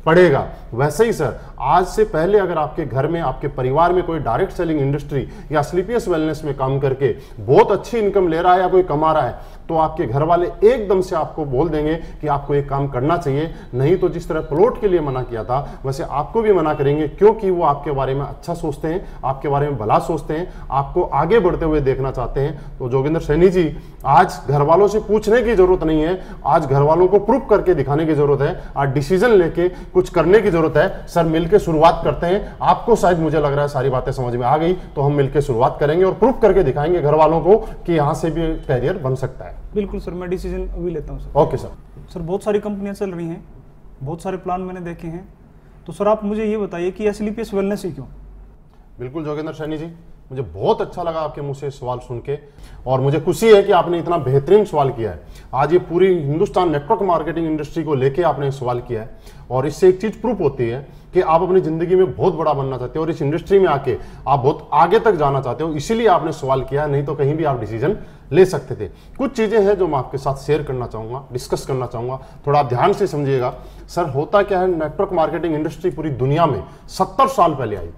पड़ेगा। वैसे ही सर, आज से पहले अगर आपके घर में, आपके परिवार में कोई डायरेक्ट सेलिंग इंडस्ट्री या स्लीपियस वेलनेस में काम करके बहुत अच्छी इनकम ले रहा है या कोई कमा रहा है, तो आपके घर वाले एकदम से आपको बोल देंगे कि आपको एक काम करना चाहिए। नहीं तो जिस तरह प्लॉट के लिए मना किया था वैसे आपको भी मना करेंगे, क्योंकि वो आपके बारे में अच्छा सोचते हैं, आपके बारे में भला सोचते हैं, आपको आगे बढ़ते हुए देखना चाहते हैं। तो जोगिंदर सैनी जी, आज घर वालों से पूछने की जरूरत नहीं है, आज घर वालों को प्रूफ करके दिखाने की जरूरत है, आज डिसीजन लेके कुछ करने की जरूरत है। सर, मिलकर शुरुआत करते हैं। आपको शायद मुझे लग रहा है सारी बातें समझ में आ गई, तो हम मिलकर शुरुआत करेंगे और प्रूफ करके दिखाएंगे घर वालों को कि यहां से भी कैरियर बन सकता है। बिल्कुल सर, मैं डिसीजन अभी लेता हूँ सर। Okay sir. सर, बहुत सारी कंपनियां चल रही हैं, बहुत सारे प्लान मैंने देखे हैं, तो सर आप मुझे ये बताइए कि स्लीपियस वेलनेस ही क्यों? बिल्कुल जोगिंदर सैनी जी, मुझे बहुत अच्छा लगा आपके मुंह से सवाल सुन के, और मुझे खुशी है कि आपने इतना बेहतरीन सवाल किया है। आज ये पूरी हिंदुस्तान नेटवर्क मार्केटिंग इंडस्ट्री को लेके आपने सवाल किया है, और इससे एक चीज प्रूफ होती है कि आप अपनी जिंदगी में बहुत बड़ा बनना चाहते हो और इस इंडस्ट्री में आके आप बहुत आगे तक जाना चाहते हो, इसीलिए आपने सवाल किया, नहीं तो कहीं भी आप डिसीजन ले सकते थे। कुछ चीजें हैं जो मैं आपके साथ शेयर करना चाहूंगा, डिस्कस करना चाहूंगा, थोड़ा आप ध्यान से समझिएगा। सर, होता क्या है, नेटवर्क मार्केटिंग इंडस्ट्री पूरी दुनिया में 70 साल पहले आई,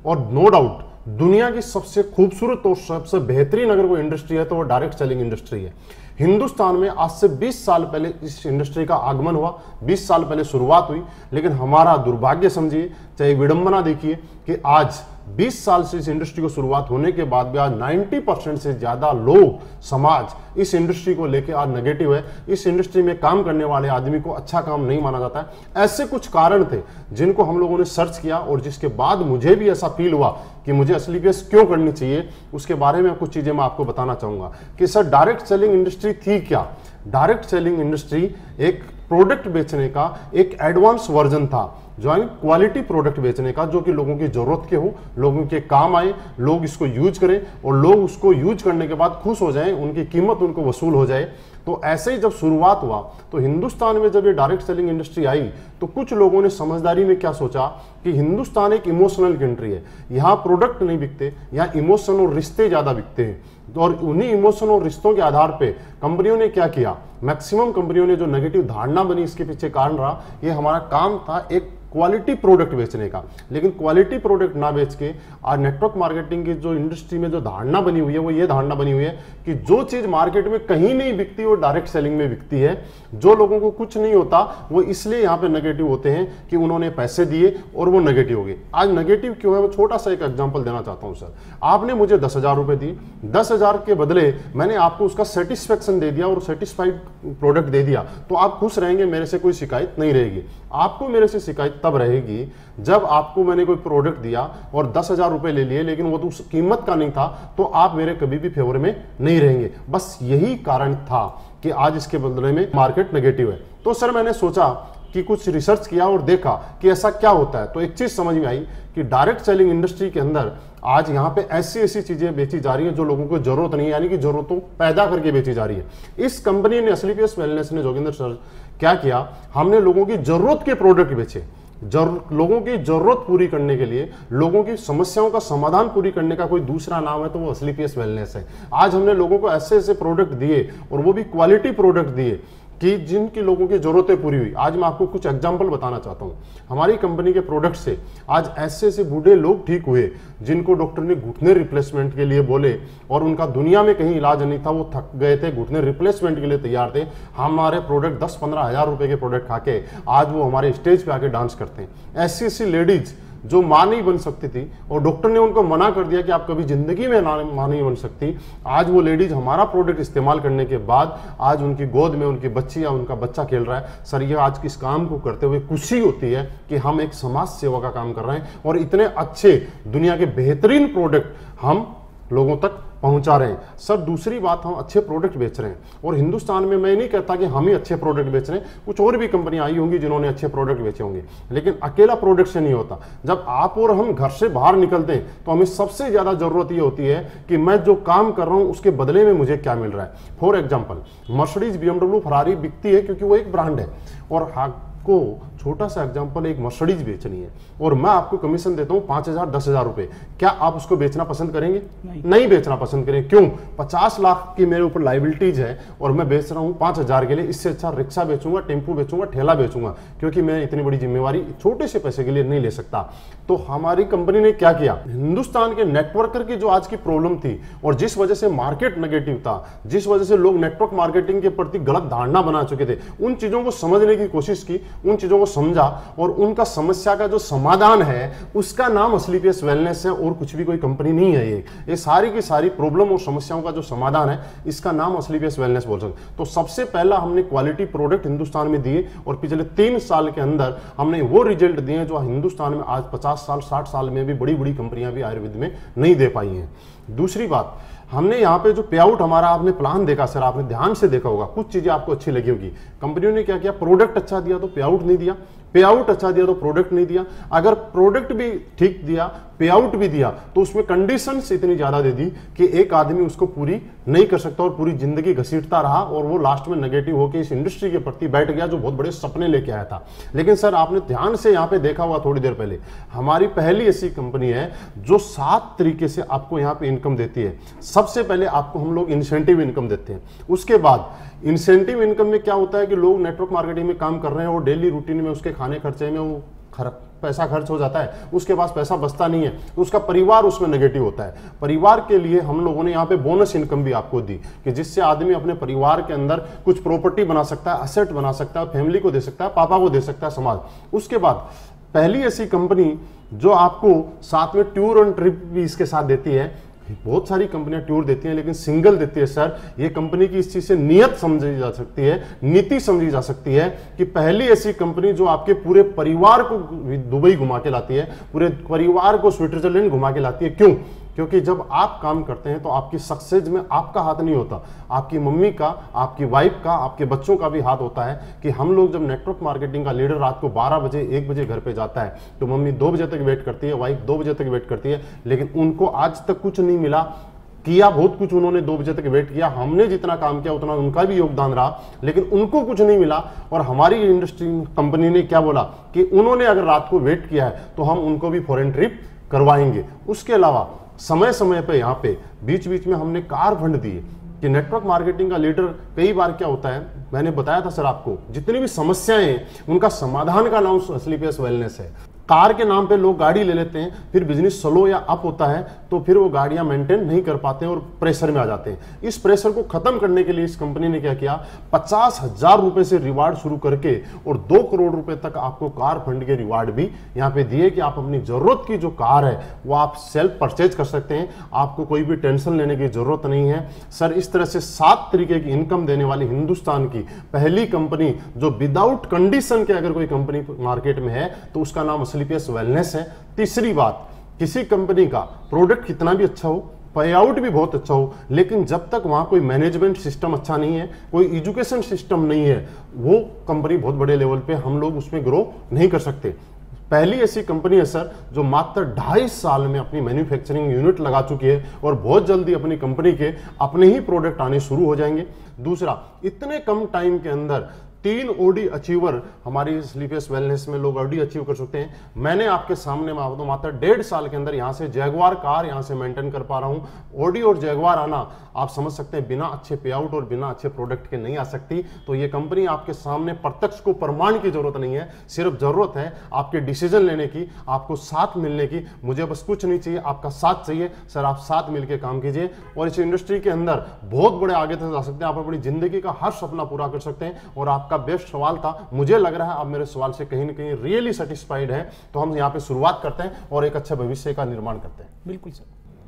और नो डाउट दुनिया की सबसे खूबसूरत और सबसे बेहतरीन अगर कोई इंडस्ट्री है तो वो डायरेक्ट सेलिंग इंडस्ट्री है। हिंदुस्तान में आज से 20 साल पहले इस इंडस्ट्री का आगमन हुआ, 20 साल पहले शुरुआत हुई, लेकिन हमारा दुर्भाग्य समझिए, चाहे विडंबना देखिए कि आज 20 साल से इस इंडस्ट्री को शुरुआत होने के बाद भी आज 90% से ज्यादा लोग, समाज इस इंडस्ट्री को लेकर आज नेगेटिव है। इस इंडस्ट्री में काम करने वाले आदमी को अच्छा काम नहीं माना जाता है। ऐसे कुछ कारण थे जिनको हम लोगों ने सर्च किया, और जिसके बाद मुझे भी ऐसा फील हुआ कि मुझे स्लीपियस क्यों करनी चाहिए, उसके बारे में कुछ चीजें मैं आपको बताना चाहूंगा कि सर, डायरेक्ट सेलिंग इंडस्ट्री थी क्या। डायरेक्ट सेलिंग इंडस्ट्री एक प्रोडक्ट बेचने का एक एडवांस वर्जन था, जो है क्वालिटी प्रोडक्ट बेचने का, जो कि लोगों की जरूरत के हो, लोगों के काम आए, लोग इसको यूज करें और लोग उसको यूज करने के बाद खुश हो जाएं, उनकी कीमत उनको वसूल हो जाए। तो ऐसे ही जब शुरुआत हुआ तो हिंदुस्तान में जब ये डायरेक्ट सेलिंग इंडस्ट्री आई तो कुछ लोगों ने समझदारी में क्या सोचा कि हिंदुस्तान एक इमोशनल कंट्री है, यहाँ प्रोडक्ट नहीं बिकते, यहाँ इमोशन और रिश्ते ज्यादा बिकते हैं। और उन्हीं इमोशन और रिश्तों के आधार पे कंपनियों ने क्या किया, मैक्सिमम कंपनियों ने जो नेगेटिव धारणा बनी इसके पीछे कारण रहा, ये हमारा काम था एक क्वालिटी प्रोडक्ट बेचने का। लेकिन क्वालिटी प्रोडक्ट ना बेच के आज नेटवर्क मार्केटिंग की जो इंडस्ट्री में जो धारणा बनी हुई है वो ये धारणा बनी हुई है कि जो चीज मार्केट में कहीं नहीं बिकती वो डायरेक्ट सेलिंग में बिकती है। जो लोगों को कुछ नहीं होता वो इसलिए यहाँ पे नेगेटिव होते हैं कि उन्होंने पैसे दिए और वो नेगेटिव हो गए। आज नेगेटिव क्यों है, वो छोटा सा एक एग्जाम्पल देना चाहता हूँ। सर, आपने मुझे 10,000 रुपए दिए, 10,000 के बदले मैंने आपको उसका सेटिस्फेक्शन दे दिया और सेटिस्फाइड प्रोडक्ट दे दिया, तो आप खुश रहेंगे, मेरे से कोई शिकायत नहीं रहेगी। आपको मेरे से शिकायत तब रहेगी जब आपको मैंने कोई प्रोडक्ट दिया और 10,000 रुपए ले लिए, लेकिन वो तो उस कीमत का नहीं था, तो आप मेरे कभी भी फेवर में नहीं रहेंगे। बस यही कारण था कि आज इसके बदले में मार्केट नेगेटिव है। तो सर, मैंने सोचा कि कुछ रिसर्च किया और देखा कि ऐसा क्या होता है, तो एक चीज समझ में आई कि डायरेक्ट सेलिंग इंडस्ट्री के अंदर आज यहाँ पे ऐसी ऐसी चीजें बेची जा रही हैं जो लोगों को जरूरत नहीं है, यानी कि जरूरतों पैदा करके बेची जा रही है। इस कंपनी ने, स्लीपियस वेलनेस ने, जोगिंदर सर, क्या किया, हमने लोगों की जरूरत के प्रोडक्ट बेचे। लोगों की जरूरत पूरी करने के लिए, लोगों की समस्याओं का समाधान पूरी करने का कोई दूसरा नाम है तो वो स्लीपियस वेलनेस है। आज हमने लोगों को ऐसे ऐसे प्रोडक्ट दिए और वो भी क्वालिटी प्रोडक्ट दिए कि जिनकी लोगों की जरूरतें पूरी हुई। आज मैं आपको कुछ एग्जांपल बताना चाहता हूं। हमारी कंपनी के प्रोडक्ट से आज ऐसे ऐसे बूढ़े लोग ठीक हुए जिनको डॉक्टर ने घुटने रिप्लेसमेंट के लिए बोले और उनका दुनिया में कहीं इलाज नहीं था, वो थक गए थे, घुटने रिप्लेसमेंट के लिए तैयार थे। हमारे प्रोडक्ट 10-15 हज़ार रुपए के प्रोडक्ट खा के आज वो हमारे स्टेज पे आके डांस करते हैं। ऐसी ऐसी लेडीज जो मां नहीं बन सकती थी और डॉक्टर ने उनको मना कर दिया कि आप कभी जिंदगी में मां नहीं बन सकती, आज वो लेडीज हमारा प्रोडक्ट इस्तेमाल करने के बाद आज उनकी गोद में उनकी बच्ची या उनका बच्चा खेल रहा है। सर, ये आज किस काम को करते हुए खुशी होती है कि हम एक समाज सेवा का काम कर रहे हैं और इतने अच्छे दुनिया के बेहतरीन प्रोडक्ट हम लोगों तक पहुंचा रहे हैं। सर, दूसरी बात, हम अच्छे प्रोडक्ट बेच रहे हैं और हिंदुस्तान में मैं नहीं कहता कि हम ही अच्छे प्रोडक्ट बेच रहे हैं, कुछ और भी कंपनियां आई होंगी जिन्होंने अच्छे प्रोडक्ट बेचे होंगे, लेकिन अकेला प्रोडक्ट से नहीं होता। जब आप और हम घर से बाहर निकलते हैं तो हमें सबसे ज्यादा जरूरत ये होती है कि मैं जो काम कर रहा हूं उसके बदले में मुझे क्या मिल रहा है। For example, Mercedes, BMW, Ferrari बिकती है क्योंकि वो एक ब्रांड है और को छोटा सा एग्जांपल, एक मर्सिडीज बेचनी है और मैं आपको कमीशन देता हूं 5,000 10,000 रुपए, क्या आप उसको बेचना पसंद करेंगे? नहीं बेचना पसंद करेंगे। क्यों? 50 लाख की मेरे ऊपर लाइबिलिटीज है और मैं बेच रहा हूं 5,000 के लिए। इससे अच्छा रिक्शा बेचूंगा, टेम्पो बेचूंगा, ठेला बेचूंगा, क्योंकि मैं इतनी बड़ी जिम्मेवारी छोटे से पैसे के लिए नहीं ले सकता। तो हमारी कंपनी ने क्या किया, हिंदुस्तान के नेटवर्कर की जो आज की प्रॉब्लम थी और जिस वजह से मार्केट नेगेटिव था, जिस वजह से लोग नेटवर्क मार्केटिंग के प्रति गलत धारणा बना चुके थे, उन चीजों को समझने की कोशिश की, उन चीजों को समझा और उनका समस्या का जो समाधान है उसका नाम असलीपियस वेलनेस है और कुछ भी कोई कंपनी नहीं है। ये सारी की सारी प्रॉब्लम और समस्याओं का जो समाधान है इसका नाम असलीपियस वेलनेस बोल सकते। तो सबसे पहला हमने क्वालिटी प्रोडक्ट हिंदुस्तान में दिए और पिछले 3 साल के अंदर हमने वो रिजल्ट दिए जो हिंदुस्तान में आज 50 साल 60 साल में भी बड़ी बड़ी कंपनियां भी आयुर्वेद में नहीं दे पाई हैं। दूसरी बात, हमने यहाँ पे जो पे आउट हमारा आपने प्लान देखा, सर आपने ध्यान से देखा होगा, कुछ चीजें आपको अच्छी लगी होगी। कंपनियों ने क्या किया, प्रोडक्ट अच्छा दिया तो पे आउट नहीं दिया, पे आउट अच्छा दिया तो प्रोडक्ट नहीं दिया। अगर प्रोडक्ट भी ठीक दिया, पे आउट भी दिया, तो उसमें कंडीशंस इतनी ज्यादा दे दी कि एक आदमी उसको पूरी नहीं कर सकता और पूरी जिंदगी घसीटता रहा और वो लास्ट में नेगेटिव होकर इस इंडस्ट्री के प्रति बैठ गया जो बहुत बड़े सपने लेके आया था। लेकिन सर आपने ध्यान से यहाँ पे देखा हुआ थोड़ी देर पहले, हमारी पहली ऐसी कंपनी है जो 7 तरीके से आपको यहाँ पे इनकम देती है। सबसे पहले आपको हम लोग इंसेंटिव इनकम देते हैं, उसके बाद इंसेंटिव इनकम में क्या होता है कि लोग नेटवर्क मार्केटिंग में काम कर रहे हैं और डेली रूटीन में उसके खाने खर्चे में वो पैसा खर्च हो जाता है, उसके पास पैसा बचता नहीं है, तो उसका परिवार उसमें नेगेटिव होता है। परिवार के लिए हम लोगों ने यहाँ पे बोनस इनकम भी आपको दी कि जिससे आदमी अपने परिवार के अंदर कुछ प्रॉपर्टी बना सकता है, असेट बना सकता है, फैमिली को दे सकता है, पापा को दे सकता है, समाज। उसके बाद पहली ऐसी कंपनी जो आपको साथ में टूर एंड ट्रिप भी इसके साथ देती है। बहुत सारी कंपनियां टूर देती हैं लेकिन सिंगल देती है। सर ये कंपनी की इस चीज से नियत समझी जा सकती है, नीति समझी जा सकती है कि पहली ऐसी कंपनी जो आपके पूरे परिवार को दुबई घुमा के लाती है, पूरे परिवार को स्विट्जरलैंड घुमा के लाती है। क्यों? क्योंकि जब आप काम करते हैं तो आपकी सक्सेस में आपका हाथ नहीं होता, आपकी मम्मी का, आपकी वाइफ का, आपके बच्चों का भी हाथ होता है। कि हम लोग जब नेटवर्क मार्केटिंग का लीडर रात को 12 बजे 1 बजे घर पे जाता है तो मम्मी 2 बजे तक वेट करती है, वाइफ 2 बजे तक वेट करती है, लेकिन उनको आज तक कुछ नहीं मिला। किया बहुत कुछ उन्होंने, 2 बजे तक वेट किया, हमने जितना काम किया उतना उनका भी योगदान रहा, लेकिन उनको कुछ नहीं मिला। और हमारी इंडस्ट्री कंपनी ने क्या बोला कि उन्होंने अगर रात को वेट किया है तो हम उनको भी फॉरेन ट्रिप करवाएंगे। उसके अलावा समय समय पे यहाँ पे बीच बीच में हमने कार फंड दिए कि नेटवर्क मार्केटिंग का लीडर कई बार क्या होता है, मैंने बताया था सर आपको, जितनी भी समस्याएं हैं उनका समाधान का नाम असलीपियस वेलनेस है। कार के नाम पे लोग गाड़ी ले लेते हैं, फिर बिजनेस स्लो या अप होता है तो फिर वो गाड़ियां मेंटेन नहीं कर पाते हैं और प्रेशर में आ जाते हैं। इस प्रेशर को खत्म करने के लिए इस कंपनी ने क्या किया, 50,000 रुपए से रिवार्ड शुरू करके और 2 करोड़ रुपए तक आपको कार फंड के रिवार्ड भी यहाँ पे दिए कि आप अपनी जरूरत की जो कार है वो आप सेल्फ परचेज कर सकते हैं, आपको कोई भी टेंशन लेने की जरूरत नहीं है। सर इस तरह से 7 तरीके की इनकम देने वाली हिंदुस्तान की पहली कंपनी जो विदाउट कंडीशन के अगर कोई कंपनी मार्केट में है तो उसका नाम असलीपियस वेलनेस है। तीसरी बात, किसी कंपनी का प्रोडक्ट कितना भी अच्छा हो, पे आउट भी बहुत अच्छा हो, लेकिन जब तक वहां कोई मैनेजमेंट सिस्टम अच्छा नहीं है, कोई एजुकेशन सिस्टम नहीं है, वो कंपनी बहुत बड़े लेवल पे हम लोग उसमें ग्रो नहीं कर सकते। पहली ऐसी कंपनी है सर जो मात्र 2.5 साल में अपनी मैन्युफैक्चरिंग यूनिट लगा चुकी है और बहुत जल्दी अपनी कंपनी के अपने ही प्रोडक्ट आने शुरू हो जाएंगे। दूसरा, इतने कम टाइम के अंदर 3 OD अचीवर हमारी स्लीपियस वेलनेस में लोग OD अचीव कर सकते हैं। मैंने आपके सामने मात्र 1.5 साल के अंदर यहाँ से जैगवार कार यहाँ से मेंटेन कर पा रहा हूँ। OD और जैगवार आना आप समझ सकते हैं बिना अच्छे पे आउट और बिना अच्छे प्रोडक्ट के नहीं आ सकती। तो ये कंपनी आपके सामने प्रत्यक्ष को प्रमाण की जरूरत नहीं है, सिर्फ जरूरत है आपके डिसीजन लेने की, आपको साथ मिलने की। मुझे बस कुछ नहीं चाहिए, आपका साथ चाहिए। सर आप साथ मिलकर काम कीजिए और इस इंडस्ट्री के अंदर बहुत बड़े आगे तक जा सकते हैं। आप अपनी जिंदगी का हर सपना पूरा कर सकते हैं। और आपका बेस्ट सवाल था, मुझे लग रहा है आप मेरे सवाल से कहीं ना कहीं रियली सेटिस्फाइड है। तो हम यहाँ पे शुरुआत करते हैं और एक अच्छे भविष्य का निर्माण करते हैं। बिल्कुल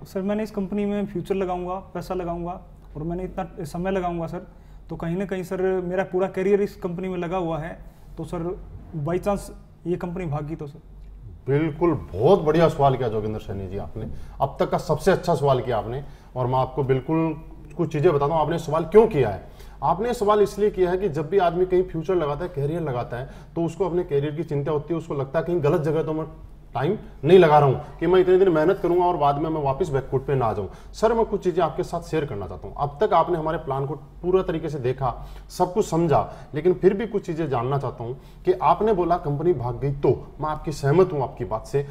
सर, मैंने इस कंपनी में फ्यूचर लगाऊंगा, पैसा लगाऊंगा और मैंने इतना समय लगाऊंगा सर, तो कहीं ना कहीं सर मेरा पूरा करियर इस कंपनी में लगा हुआ है। तो सर बाई चांस ये कंपनी भाग गई तो सर? बिल्कुल, बहुत बढ़िया सवाल किया जोगिंदर सैनी जी, आपने अब तक का सबसे अच्छा सवाल किया आपने। और मैं आपको बिल्कुल कुछ चीज़ें बताता हूँ आपने सवाल क्यों किया है। आपने सवाल इसलिए किया है कि जब भी आदमी कहीं फ्यूचर लगाता है, कैरियर लगाता है, तो उसको अपने कैरियर की चिंता होती है। उसको लगता है कहीं गलत जगह तो मैं टाइम नहीं लगा रहा हूं कि मैं इतने दिन मेहनत करूंगा और बाद में मैं वापस बैकफुट पे ना आ जाऊं। सर मैं कुछ चीजें आपके साथ शेयर करना चाहता हूं। अब तक आपने हमारे प्लान को पूरा तरीके से देखा, सब कुछ समझा, लेकिन फिर भी कुछ चीजें जानना चाहता हूं कि आपने बोला कंपनी भाग गई, तो मैं आपकी सहमत हूं आपकी बात से।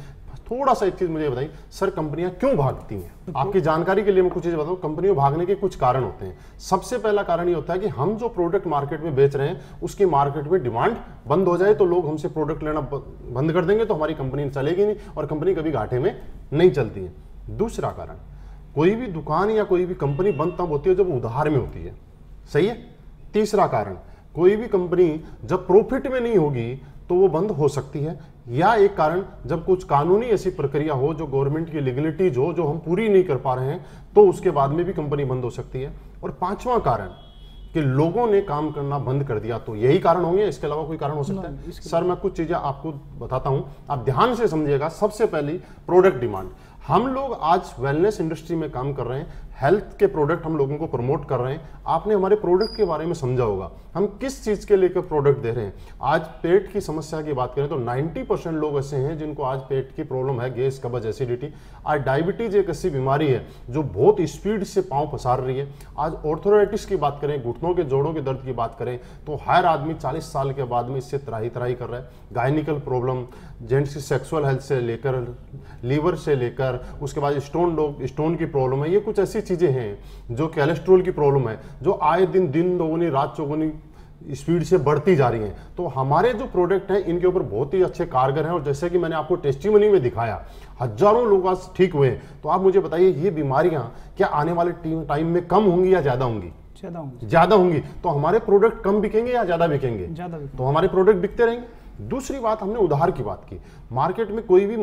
थोड़ा सा एक चीज मुझे बताइए सर, कंपनियां क्यों भागती हैं? आपकी जानकारी के लिए मैं कुछ चीजें बताऊं। कंपनियों भागने के कुछ कारण होते हैं। सबसे पहला कारण ये होता है कि हम जो प्रोडक्ट मार्केट में बेच रहे हैं उसकी मार्केट में डिमांड बंद हो जाए, तो लोग हमसे प्रोडक्ट लेना बंद कर देंगे, तो हमारी कंपनी चलेगी नहीं और कंपनी कभी घाटे में नहीं चलती है। दूसरा कारण, कोई भी दुकान या कोई भी कंपनी बंद तब होती है जब उधार में होती है, सही है। तीसरा कारण, कोई भी कंपनी जब प्रॉफिट में नहीं होगी तो वो बंद हो सकती है। या एक कारण, जब कुछ कानूनी ऐसी प्रक्रिया हो, जो गवर्नमेंट की लीगलिटीज हो, जो हम पूरी नहीं कर पा रहे हैं, तो उसके बाद में भी कंपनी बंद हो सकती है। और पांचवा कारण, कि लोगों ने काम करना बंद कर दिया, तो यही कारण होंगे, इसके अलावा कोई कारण हो सकता है? सर मैं कुछ चीजें आपको बताता हूं, आप ध्यान से समझिएगा। सबसे पहली, प्रोडक्ट डिमांड। हम लोग आज वेलनेस इंडस्ट्री में काम कर रहे हैं, हेल्थ के प्रोडक्ट हम लोगों को प्रमोट कर रहे हैं। आपने हमारे प्रोडक्ट के बारे में समझा होगा, हम किस चीज के लेकर प्रोडक्ट दे रहे हैं। आज पेट की समस्या की बात करें तो 90% लोग ऐसे हैं जिनको आज पेट की प्रॉब्लम है, गैस, कब्ज, एसिडिटी। आज डायबिटीज एक ऐसी बीमारी है जो बहुत स्पीड से पांव पसार रही है। आज ऑर्थोराइटिस की बात करें, घुटनों के जोड़ों के दर्द की बात करें, तो हर आदमी 40 साल के बाद में इससे त्राही त्राही कर रहा है। गायनिकल प्रॉब्लम, जेंट्स की सेक्सुअल हेल्थ से लेकर, लीवर से लेकर, उसके बाद स्टोन की प्रॉब्लम है। ये कुछ ऐसी चीजें हैं जो कोलेस्ट्रॉल की प्रॉब्लम है, जो आए दिन दोगुनी रात चौगुनी स्पीड से बढ़ती जा रही हैं। तो हमारे जो प्रोडक्ट हैं इनके ऊपर बहुत ही अच्छे कारगर हैं। और जैसे कि मैंने आपको टेस्टिमनी में दिखाया, हजारों लोग आज ठीक हुए। तो आप मुझे बताइए, ये बीमारियां क्या आने वाले टाइम में कम होंगी या ज्यादा होंगी? ज्यादा होंगी। तो हमारे प्रोडक्ट कम बिकेंगे या ज्यादा बिकेंगे? ज्यादा। तो हमारे प्रोडक्ट बिकते रहेंगे। दूसरी बात, हमने उधार की बात की। मार्केट में कोई भी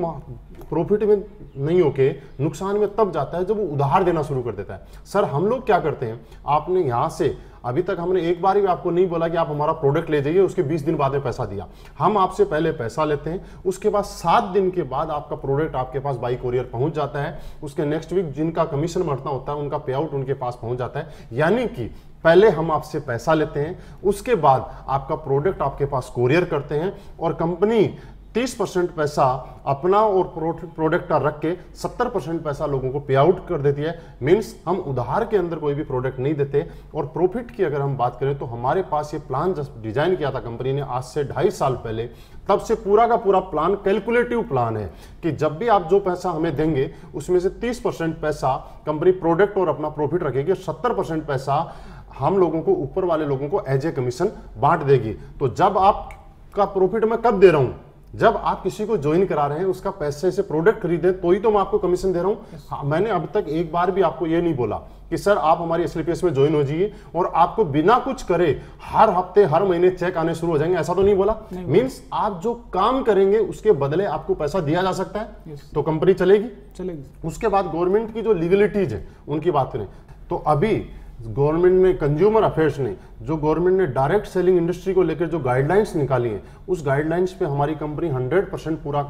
प्रॉफिट में नहीं होके नुकसान में तब जाता है जब वो उधार देना शुरू कर देता है। सर हम लोग क्या करते हैं, आपने यहां से अभी तक हमने एक बार भी आपको नहीं बोला कि आप हमारा प्रोडक्ट ले जाइए, उसके 20 दिन बाद में पैसा दिया। हम आपसे पहले पैसा लेते हैं, उसके बाद 7 दिन के बाद आपका प्रोडक्ट आपके पास बाई कोरियर पहुंच जाता है। उसके नेक्स्ट वीक जिनका कमीशन बढ़ना होता है उनका पे आउट उनके पास पहुंच जाता है। यानी कि पहले हम आपसे पैसा लेते हैं, उसके बाद आपका प्रोडक्ट आपके पास कोरियर करते हैं, और कंपनी 30% पैसा अपना और प्रोडक्ट का रख के 70% पैसा लोगों को पे आउट कर देती है। मींस हम उधार के अंदर कोई भी प्रोडक्ट नहीं देते। और प्रॉफिट की अगर हम बात करें तो हमारे पास ये प्लान जब डिजाइन किया था कंपनी ने आज से 2.5 साल पहले, तब से पूरा का पूरा प्लान कैलकुलेटिव प्लान है कि जब भी आप जो पैसा हमें देंगे उसमें से 30% पैसा कंपनी प्रोडक्ट और अपना प्रॉफिट रखेगी, 70% पैसा हम लोगों को, ऊपर वाले लोगों को एज ए कमीशन बांट देगी। तो जब आपका प्रॉफिट मैं कब दे रहा हूं, जब आप किसी को ज्वाइन करा रहे हैं, उसका पैसे से प्रोडक्ट खरीदे तो ही तो मैं आपको कमीशन दे रहा हूं। हाँ, मैंने अब तक एक बार भी आपको ये नहीं बोला कि सर आप हमारी एसलीपीएस में ज्वाइन हो जाइए और आपको बिना कुछ करे हर हफ्ते हर महीने चेक आने शुरू हो जाएंगे, ऐसा तो नहीं बोला। मींस आप जो काम करेंगे उसके बदले आपको पैसा दिया जा सकता है, तो कंपनी चलेगी। उसके बाद गवर्नमेंट की जो लीगलिटीज है उनकी बात करें तो अभी गवर्नमेंट ने, कंज्यूमर अफेयर्स ने, जो गवर्नमेंट ने डायरेक्ट सेलिंग इंडस्ट्री को लेकर जो गाइडलाइंस निकाली हैं, उस गाइडलाइंस पे हमारी कंपनी 100% पूरा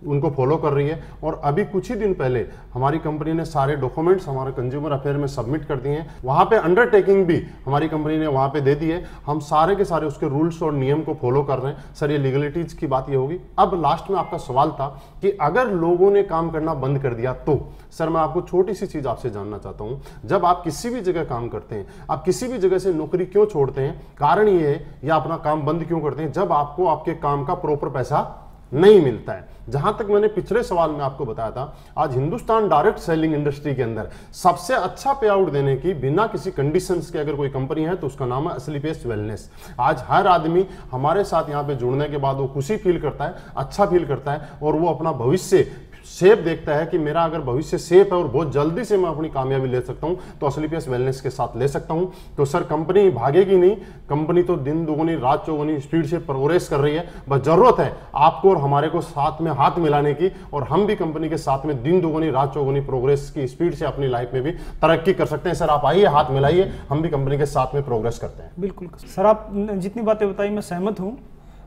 उनको फॉलो कर रही है। और अभी कुछ ही दिन पहले हमारी कंपनी ने सारे डॉक्यूमेंट्स हमारे कंज्यूमर अफेयर में सबमिट कर दिए हैं। वहाँ पे अंडरटेकिंग भी हमारी कंपनी ने वहाँ पे दे दी है। हम सारे के सारे उसके रूल्स और नियम को फॉलो कर रहे हैं। सर, ये लीगलिटीज की बात ये होगी। अब लास्ट में आपका सवाल था कि अगर लोगों ने काम करना बंद कर दिया तो सर, मैं आपको छोटी सी चीज आपसे जानना चाहता हूं। जब आप किसी भी जगह काम करते हैं, आप किसी भी जगह से नौकरी क्यों छोड़ते हैं, कारण ये है, या अपना काम बंद क्यों करते हैं, जब आपको आपके काम का प्रॉपर पैसा नहीं मिलता है। जहां तक मैंने पिछले सवाल में आपको बताया था, आज हिंदुस्तान डायरेक्ट सेलिंग इंडस्ट्री के अंदर सबसे अच्छा पे आउट देने की बिना किसी कंडीशंस के अगर कोई कंपनी है तो उसका नाम है असली पेस्ट वेलनेस। आज हर आदमी हमारे साथ यहां पे जुड़ने के बाद वो खुशी फील करता है, अच्छा फील करता है, और वो अपना भविष्य सेफ देखता है कि मेरा अगर भविष्य सेफ है और बहुत जल्दी से मैं अपनी कामयाबी ले सकता हूं तो असली पेस वेलनेस के साथ ले सकता हूं। तो सर, कंपनी भागेगी नहीं, कंपनी तो दिन दुगुनी रात चौगुनी स्पीड से प्रोग्रेस कर रही है। बस जरूरत है आपको और हमारे को साथ में हाथ मिलाने की, और हम भी कंपनी के साथ में दिन दुगुनी रात चौगुनी प्रोग्रेस की स्पीड से अपनी लाइफ में भी तरक्की कर सकते हैं। सर, आप आइए, हाथ मिलाइए, हम भी कंपनी के साथ में प्रोग्रेस करते हैं। बिल्कुल सर, आप जितनी बातें बताई मैं सहमत हूँ,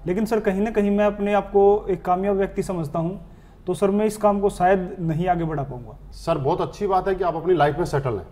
लेकिन सर कहीं ना कहीं मैं अपने आप को एक कामयाब व्यक्ति समझता हूँ, तो सर मैं इस काम को शायद नहीं आगे बढ़ा पाऊंगा। सर, बहुत अच्छी बात है कि आप अपनी लाइफ में सेटल हैं,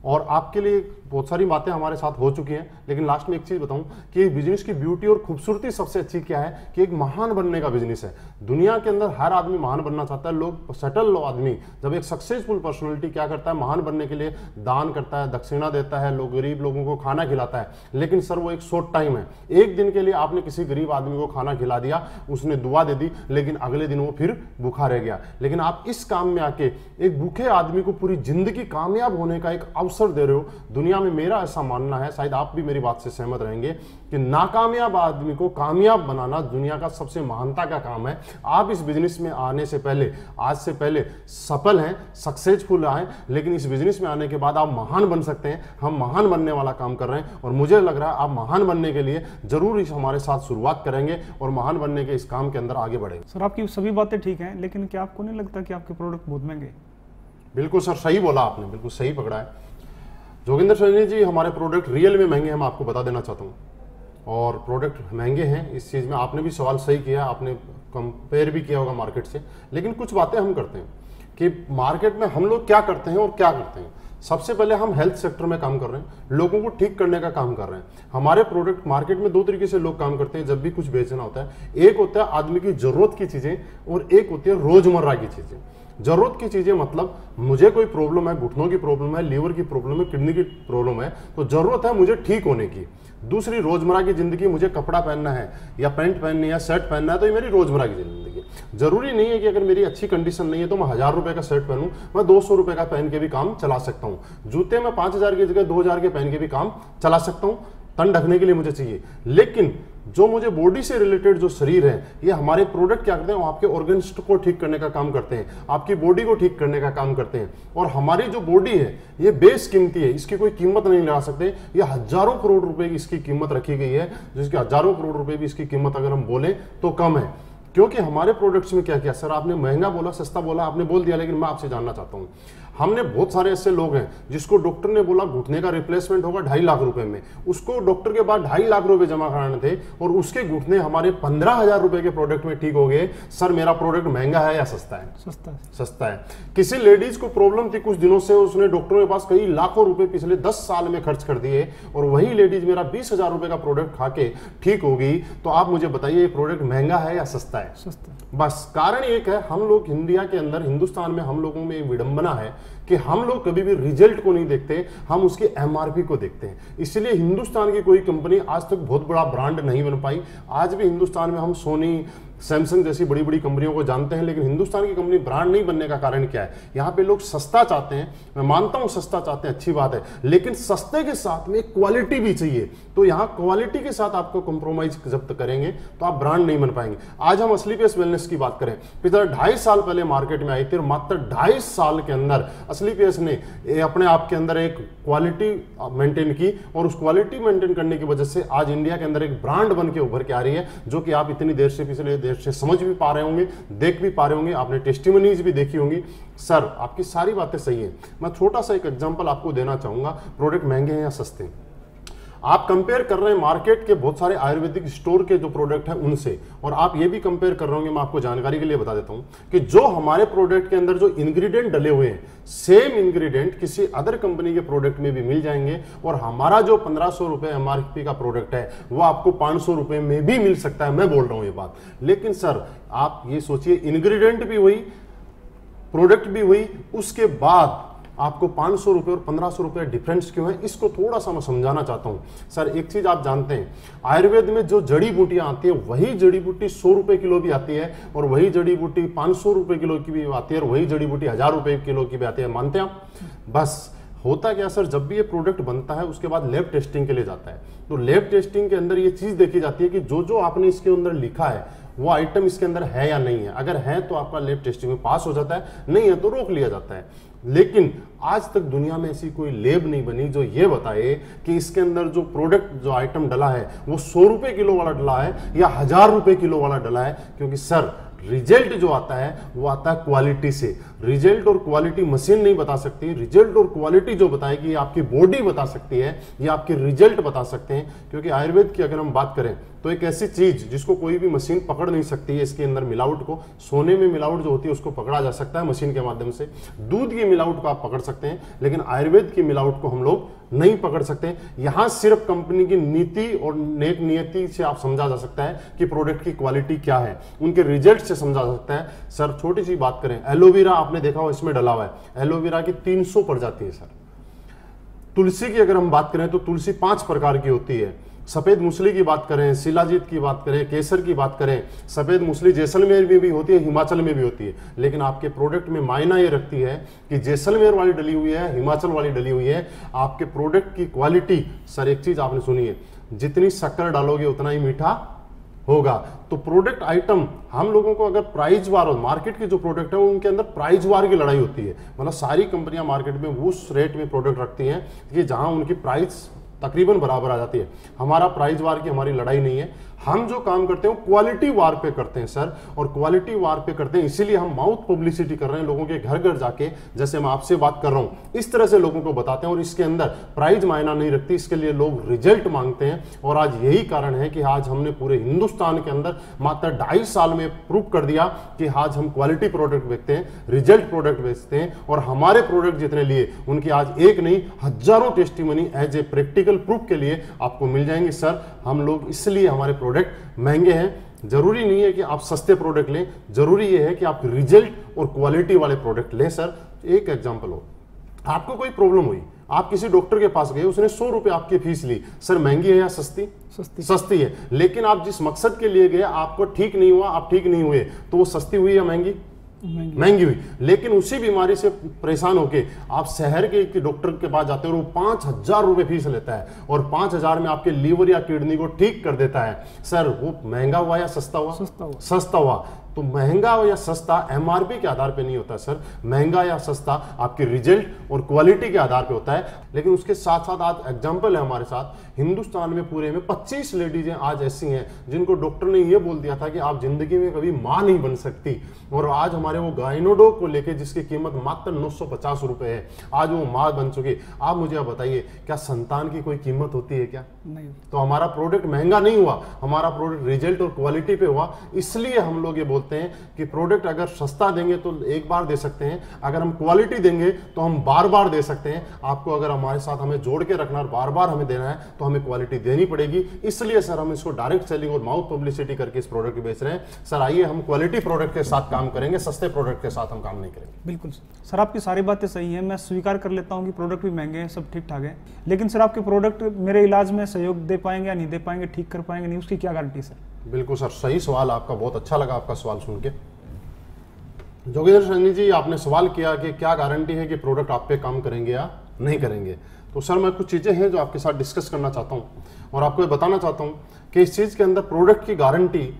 और आपके लिए बहुत सारी बातें हमारे साथ हो चुकी हैं। लेकिन लास्ट में एक चीज बताऊं कि बिजनेस की ब्यूटी और खूबसूरती सबसे अच्छी क्या है कि एक महान बनने का बिजनेस है। दुनिया के अंदर हर आदमी महान बनना चाहता है। लोग सेटल आदमी, जब एक सक्सेसफुल पर्सनालिटी क्या करता है, महान बनने के लिए दान करता है, दक्षिणा देता है, लोग गरीब लोगों को खाना खिलाता है। लेकिन सर, वो एक शॉर्ट टाइम है। एक दिन के लिए आपने किसी गरीब आदमी को खाना खिला दिया, उसने दुआ दे दी, लेकिन अगले दिन वो फिर भूखा रह गया। लेकिन आप इस काम में आके एक भूखे आदमी को पूरी जिंदगी कामयाब होने का एक अवसर दे रहे हो। दुनिया में मेरा ऐसा मानना है, शायद आप भी मेरी बात से सहमत रहेंगे, कि नाकामयाब आदमी को कामयाब बनाना दुनिया का सबसे महानता का काम है। आप इस बिजनेस में आने से पहले, आज से पहले सफल हैं, सक्सेसफुल आए, लेकिन इस बिजनेस में आने के बाद आप महान बन सकते हैं। हम महान बनने वाला काम कर रहे हैं, और मुझे लग रहा है आप महान बनने के लिए जरूर इस हमारे साथ शुरुआत करेंगे और महान बनने के इस काम के अंदर आगे बढ़ेंगे। सर, आपकी सभी बातें ठीक हैं, लेकिन क्या आपको नहीं लगता कि आपके प्रोडक्ट बहुत महंगे? बिल्कुल सर, सही बोला आपने, बिल्कुल सही पकड़ा है जोगिंदर सैनी जी। हमारे प्रोडक्ट रियल में महंगे हैं, मैं आपको बता देना चाहता हूँ, और प्रोडक्ट महंगे हैं। इस चीज़ में आपने भी सवाल सही किया, आपने कंपेयर भी किया होगा मार्केट से। लेकिन कुछ बातें हम करते हैं कि मार्केट में हम लोग क्या करते हैं और क्या करते हैं। सबसे पहले हम हेल्थ सेक्टर में काम कर रहे हैं, लोगों को ठीक करने का काम कर रहे हैं। हमारे प्रोडक्ट मार्केट में दो तरीके से लोग काम करते हैं जब भी कुछ बेचना होता है। एक होता है आदमी की जरूरत की चीज़ें, और एक होती है रोजमर्रा की चीज़ें। जरूरत की चीजें मतलब मुझे कोई प्रॉब्लम है, घुटनों की प्रॉब्लम है, लीवर की प्रॉब्लम है, किडनी की प्रॉब्लम है, तो जरूरत है मुझे ठीक होने की। दूसरी, रोजमर्रा की जिंदगी, मुझे कपड़ा पहनना है या पैंट पहननी है या शर्ट पहनना है, तो ये मेरी रोजमर्रा की जिंदगी। जरूरी नहीं है कि अगर मेरी अच्छी कंडीशन नहीं है तो मैं 1000 रुपए का शर्ट पहनूं, मैं 200 रुपए का पहन के भी काम चला सकता हूं। जूते में 5000 की जगह 2000 के पहन के भी काम चला सकता हूं, तन ढकने के लिए मुझे चाहिए। लेकिन जो मुझे बॉडी से रिलेटेड जो शरीर है, ये हमारे प्रोडक्ट क्या करते हैं, वो आपके ऑर्गन्स को ठीक करने का काम करते हैं, आपकी बॉडी को ठीक करने का काम करते हैं। और हमारी जो बॉडी है ये बेस कीमती है, इसकी कोई कीमत नहीं लगा सकते। ये हजारों करोड़ रुपए की इसकी कीमत रखी गई है, जिसकी हजारों करोड़ रुपए भी इसकी कीमत अगर हम बोलें तो कम है। क्योंकि हमारे प्रोडक्ट्स में क्या किया सर, आपने महंगा बोला, सस्ता बोला, आपने बोल दिया, लेकिन मैं आपसे जानना चाहता हूँ, हमने बहुत सारे ऐसे लोग हैं जिसको डॉक्टर ने बोला घुटने का रिप्लेसमेंट होगा 2.5 लाख रुपए में, उसको डॉक्टर के पास 2.5 लाख रुपए जमा कराने थे, और उसके घुटने हमारे 15,000 रुपए के प्रोडक्ट में ठीक हो गए। सर, मेरा प्रोडक्ट महंगा है या सस्ता है? सस्ता है। सस्ता है। किसी लेडीज को प्रॉब्लम थी कुछ दिनों से, उसने डॉक्टरों के पास कई लाखों रुपए पिछले 10 साल में खर्च कर दिए, और वही लेडीज मेरा 20,000 रुपए का प्रोडक्ट खा के ठीक होगी। तो आप मुझे बताइए, ये प्रोडक्ट महंगा है या सस्ता है? सस्ता। बस कारण एक है, हम लोग इंडिया के अंदर, हिंदुस्तान में हम लोगों में एक विडंबना है कि हम लोग कभी भी रिजल्ट को नहीं देखते, हम उसके एमआरपी को देखते हैं। इसलिए हिंदुस्तान की कोई कंपनी आज तक बहुत बड़ा ब्रांड नहीं बन पाई। आज भी हिंदुस्तान में हम सोनी, सैमसंग जैसी बड़ी बड़ी कंपनियों को जानते हैं, लेकिन हिंदुस्तान की कंपनी ब्रांड नहीं बनने का कारण क्या है? यहाँ पे लोग सस्ता चाहते हैं। मैं मानता हूँ सस्ता चाहते हैं, अच्छी बात है, लेकिन सस्ते के साथ में क्वालिटी भी चाहिए। तो यहाँ क्वालिटी के साथ आपको कॉम्प्रोमाइज जब तक करेंगे तो आप ब्रांड नहीं बन पाएंगे। आज हम असली पेस वेलनेस की बात करें, पिछले 2.5 साल पहले मार्केट में आई थी, और मात्र 2.5 साल के अंदर असली पेस ने अपने आप के अंदर एक क्वालिटी मेंटेन की, और उस क्वालिटी मेंटेन करने की वजह से आज इंडिया के अंदर एक ब्रांड बन के उभर के आ रही है, जो कि आप इतनी देर से पिछले देर से समझ भी पा रहे होंगे, देख भी पा रहे होंगे, आपने टेस्टिमनीज भी देखी होंगी। सर, आपकी सारी बातें सही हैं। मैं छोटा सा एक एग्जांपल आपको देना चाहूंगा, प्रोडक्ट महंगे हैं या सस्ते हैं। आप कंपेयर कर रहे हैं मार्केट के बहुत सारे आयुर्वेदिक स्टोर के जो प्रोडक्ट हैं उनसे, और आप ये भी कंपेयर कर रहे होंगे, मैं आपको जानकारी के लिए बता देता हूं कि जो हमारे प्रोडक्ट के अंदर जो इंग्रेडिएंट डले हुए हैं, सेम इंग्रेडिएंट किसी अदर कंपनी के प्रोडक्ट में भी मिल जाएंगे, और हमारा जो 1500 रुपए एमआरपी का प्रोडक्ट है वो आपको 500 रुपए में भी मिल सकता है। मैं बोल रहा हूं ये बात, लेकिन सर आप ये सोचिए, इंग्रेडिएंट भी वही, प्रोडक्ट भी वही, उसके बाद आपको 500 रुपए और 1500 रुपए डिफरेंस क्यों है, इसको थोड़ा सा मैं समझाना चाहता हूं। सर एक चीज आप जानते हैं, आयुर्वेद में जो जड़ी बूटियां आती है वही जड़ी बूटी 100 रुपए किलो भी आती है, और वही जड़ी बूटी 500 रुपए किलो की भी आती है, और वही जड़ी बूटी 1000 रुपए किलो की भी आती है। मानते हैं आप? बस होता क्या सर, जब भी ये प्रोडक्ट बनता है उसके बाद लैब टेस्टिंग के लिए जाता है, तो लैब टेस्टिंग के अंदर ये चीज देखी जाती है कि जो जो आपने इसके अंदर लिखा है वो आइटम इसके अंदर है या नहीं है। अगर है तो आपका लैब टेस्टिंग में पास हो जाता है, नहीं है तो रोक लिया जाता है। लेकिन आज तक दुनिया में ऐसी कोई लैब नहीं बनी जो ये बताए कि इसके अंदर जो प्रोडक्ट, जो आइटम डला है वो 100 रुपए किलो वाला डला है या 1000 रुपए किलो वाला डला है। क्योंकि सर रिजल्ट जो आता है वो आता है क्वालिटी से। रिजल्ट और क्वालिटी मशीन नहीं बता सकती, रिजल्ट और क्वालिटी जो बताएगी ये आपकी बॉडी बता सकती है, ये आपके रिजल्ट बता सकते हैं। क्योंकि आयुर्वेद की अगर हम बात करें तो एक ऐसी चीज जिसको कोई भी मशीन पकड़ नहीं सकती है, इसके अंदर मिलावट को, सोने में मिलावट जो होती है उसको पकड़ा जा सकता है मशीन के माध्यम से, दूध की मिलावट को आप पकड़ सकते हैं, लेकिन आयुर्वेद की मिलावट को हम लोग नहीं पकड़ सकते। यहां सिर्फ कंपनी की नीति और नेक नियति से आप समझा जा सकता है कि प्रोडक्ट की क्वालिटी क्या है, उनके रिजल्ट से समझा जा सकता है। सर छोटी सी बात करें, एलोवेरा आपने देखा हो इसमें डला हुआ है, एलोवेरा की 300 प्रजाति है सर। तुलसी की अगर हम बात करें तो तुलसी 5 प्रकार की होती है। सफेद मूसली की बात करें, शिलाजीत की बात करें, केसर की बात करें, सफेद मूसली जैसलमेर में भी होती है, हिमाचल में भी होती है। लेकिन आपके प्रोडक्ट में मायना ये रखती है कि जैसलमेर वाली डली हुई है, हिमाचल वाली डली हुई है। आपके प्रोडक्ट की क्वालिटी, सर एक चीज आपने सुनी है, जितनी शक्कर डालोगे उतना ही मीठा होगा। तो प्रोडक्ट आइटम हम लोगों को अगर प्राइस वार हो, मार्केट के जो प्रोडक्ट है उनके अंदर प्राइस वार की लड़ाई होती है। मतलब सारी कंपनियां मार्केट में उस रेट में प्रोडक्ट रखती हैं कि जहां उनकी प्राइस तकरीबन बराबर आ जाती है। हमारा प्राइस वार की हमारी लड़ाई नहीं है, हम जो काम करते हैं क्वालिटी वार पे करते हैं सर, और क्वालिटी वार पे करते हैं इसीलिए हम माउथ पब्लिसिटी कर रहे हैं, लोगों के घर घर जाके, जैसे मैं आपसे बात कर रहा हूं इस तरह से लोगों को बताते हैं। और इसके अंदर प्राइस मायना नहीं रखती, इसके लिए लोग रिजल्ट मांगते हैं। और आज यही कारण है कि आज हमने पूरे हिंदुस्तान के अंदर मात्र 2.5 साल में प्रूव कर दिया कि आज हम क्वालिटी प्रोडक्ट बेचते हैं, रिजल्ट प्रोडक्ट बेचते हैं। और हमारे प्रोडक्ट जितने लिए उनकी आज एक नहीं हजारों testimony as a practical proof के लिए आपको मिल जाएंगे। सर हम लोग इसलिए हमारे प्रोडक्ट महंगे हैं, जरूरी नहीं है कि आप सस्ते प्रोडक्ट लें, जरूरी यह है कि आप रिजल्ट और क्वालिटी वाले प्रोडक्ट लें। सर एक एग्जांपल हो, आपको कोई प्रॉब्लम हुई, आप किसी डॉक्टर के पास गए, उसने 100 रुपए आपकी फीस ली, सर महंगी है या सस्ती? सस्ती है। लेकिन आप जिस मकसद के लिए गए आपको ठीक नहीं हुआ, आप ठीक नहीं हुए, तो वो सस्ती हुई या महंगी? महंगी हुई। लेकिन उसी बीमारी से परेशान होके आप शहर के डॉक्टर के पास जाते हो और वो 5000 रुपए फीस लेता है, और 5000 में आपके लीवर या किडनी को ठीक कर देता है। सर वो महंगा हुआ या सस्ता हुआ? सस्ता हुआ। तो महंगा या सस्ता एमआरपी के आधार पे नहीं होता सर, महंगा या सस्ता आपके रिजल्ट और क्वालिटी के आधार पे होता है। लेकिन उसके साथ साथ आज एग्जांपल है हमारे साथ, हिंदुस्तान में पूरे में 25 लेडीजें आज ऐसी हैं जिनको डॉक्टर ने ये बोल दिया था कि आप जिंदगी में कभी मां नहीं बन सकती, और आज हमारे वो गाइनोडोक को लेके जिसकी कीमत मात्र 950 रुपए है, आज वो मां बन चुकी। आप मुझे आप बताइए, क्या संतान की कोई कीमत होती है क्या? नहीं। तो हमारा प्रोडक्ट महंगा नहीं हुआ, हमारा प्रोडक्ट रिजल्ट और क्वालिटी पे हुआ। इसलिए हम लोग ये बोलते हैं कि प्रोडक्ट अगर सस्ता देंगे तो एक बार दे सकते हैं, अगर हम क्वालिटी देंगे तो हम बार बार दे सकते हैं। आपको अगर हमारे साथ हमें जोड़ के रखना और बार बार हमें देना है तो हमें क्वालिटी देनी पड़ेगी। इसलिए सर हम इसको डायरेक्ट सेलिंग और माउथ पब्लिसिटी करके इस प्रोडक्ट को बेच रहे हैं। सर आइए हम क्वालिटी प्रोडक्ट के साथ काम करेंगे, सस्ते प्रोडक्ट के साथ हम काम नहीं करेंगे। बिल्कुल सर, आपकी सारी बातें सही हैं, मैं स्वीकार कर लेता हूं कि प्रोडक्ट भी महंगे हैं, सब ठीक ठाक है। लेकिन सर आपके प्रोडक्ट मेरे इलाज में सहयोग दे पाएंगे या नहीं दे पाएंगे, ठीक कर पाएंगे नहीं, उसकी क्या गारंटी सर? बिल्कुल सर, सही सवाल आपका, बहुत अच्छा लगा आपका सवाल सुन के। जोगेंद्र सैनी जी, आपने सवाल किया कि क्या गारंटी है कि प्रोडक्ट आप पे काम करेंगे या नहीं करेंगे। तो सर मैं कुछ चीज़ें हैं जो आपके साथ डिस्कस करना चाहता हूँ और आपको बताना चाहता हूँ कि इस चीज़ के अंदर प्रोडक्ट की गारंटी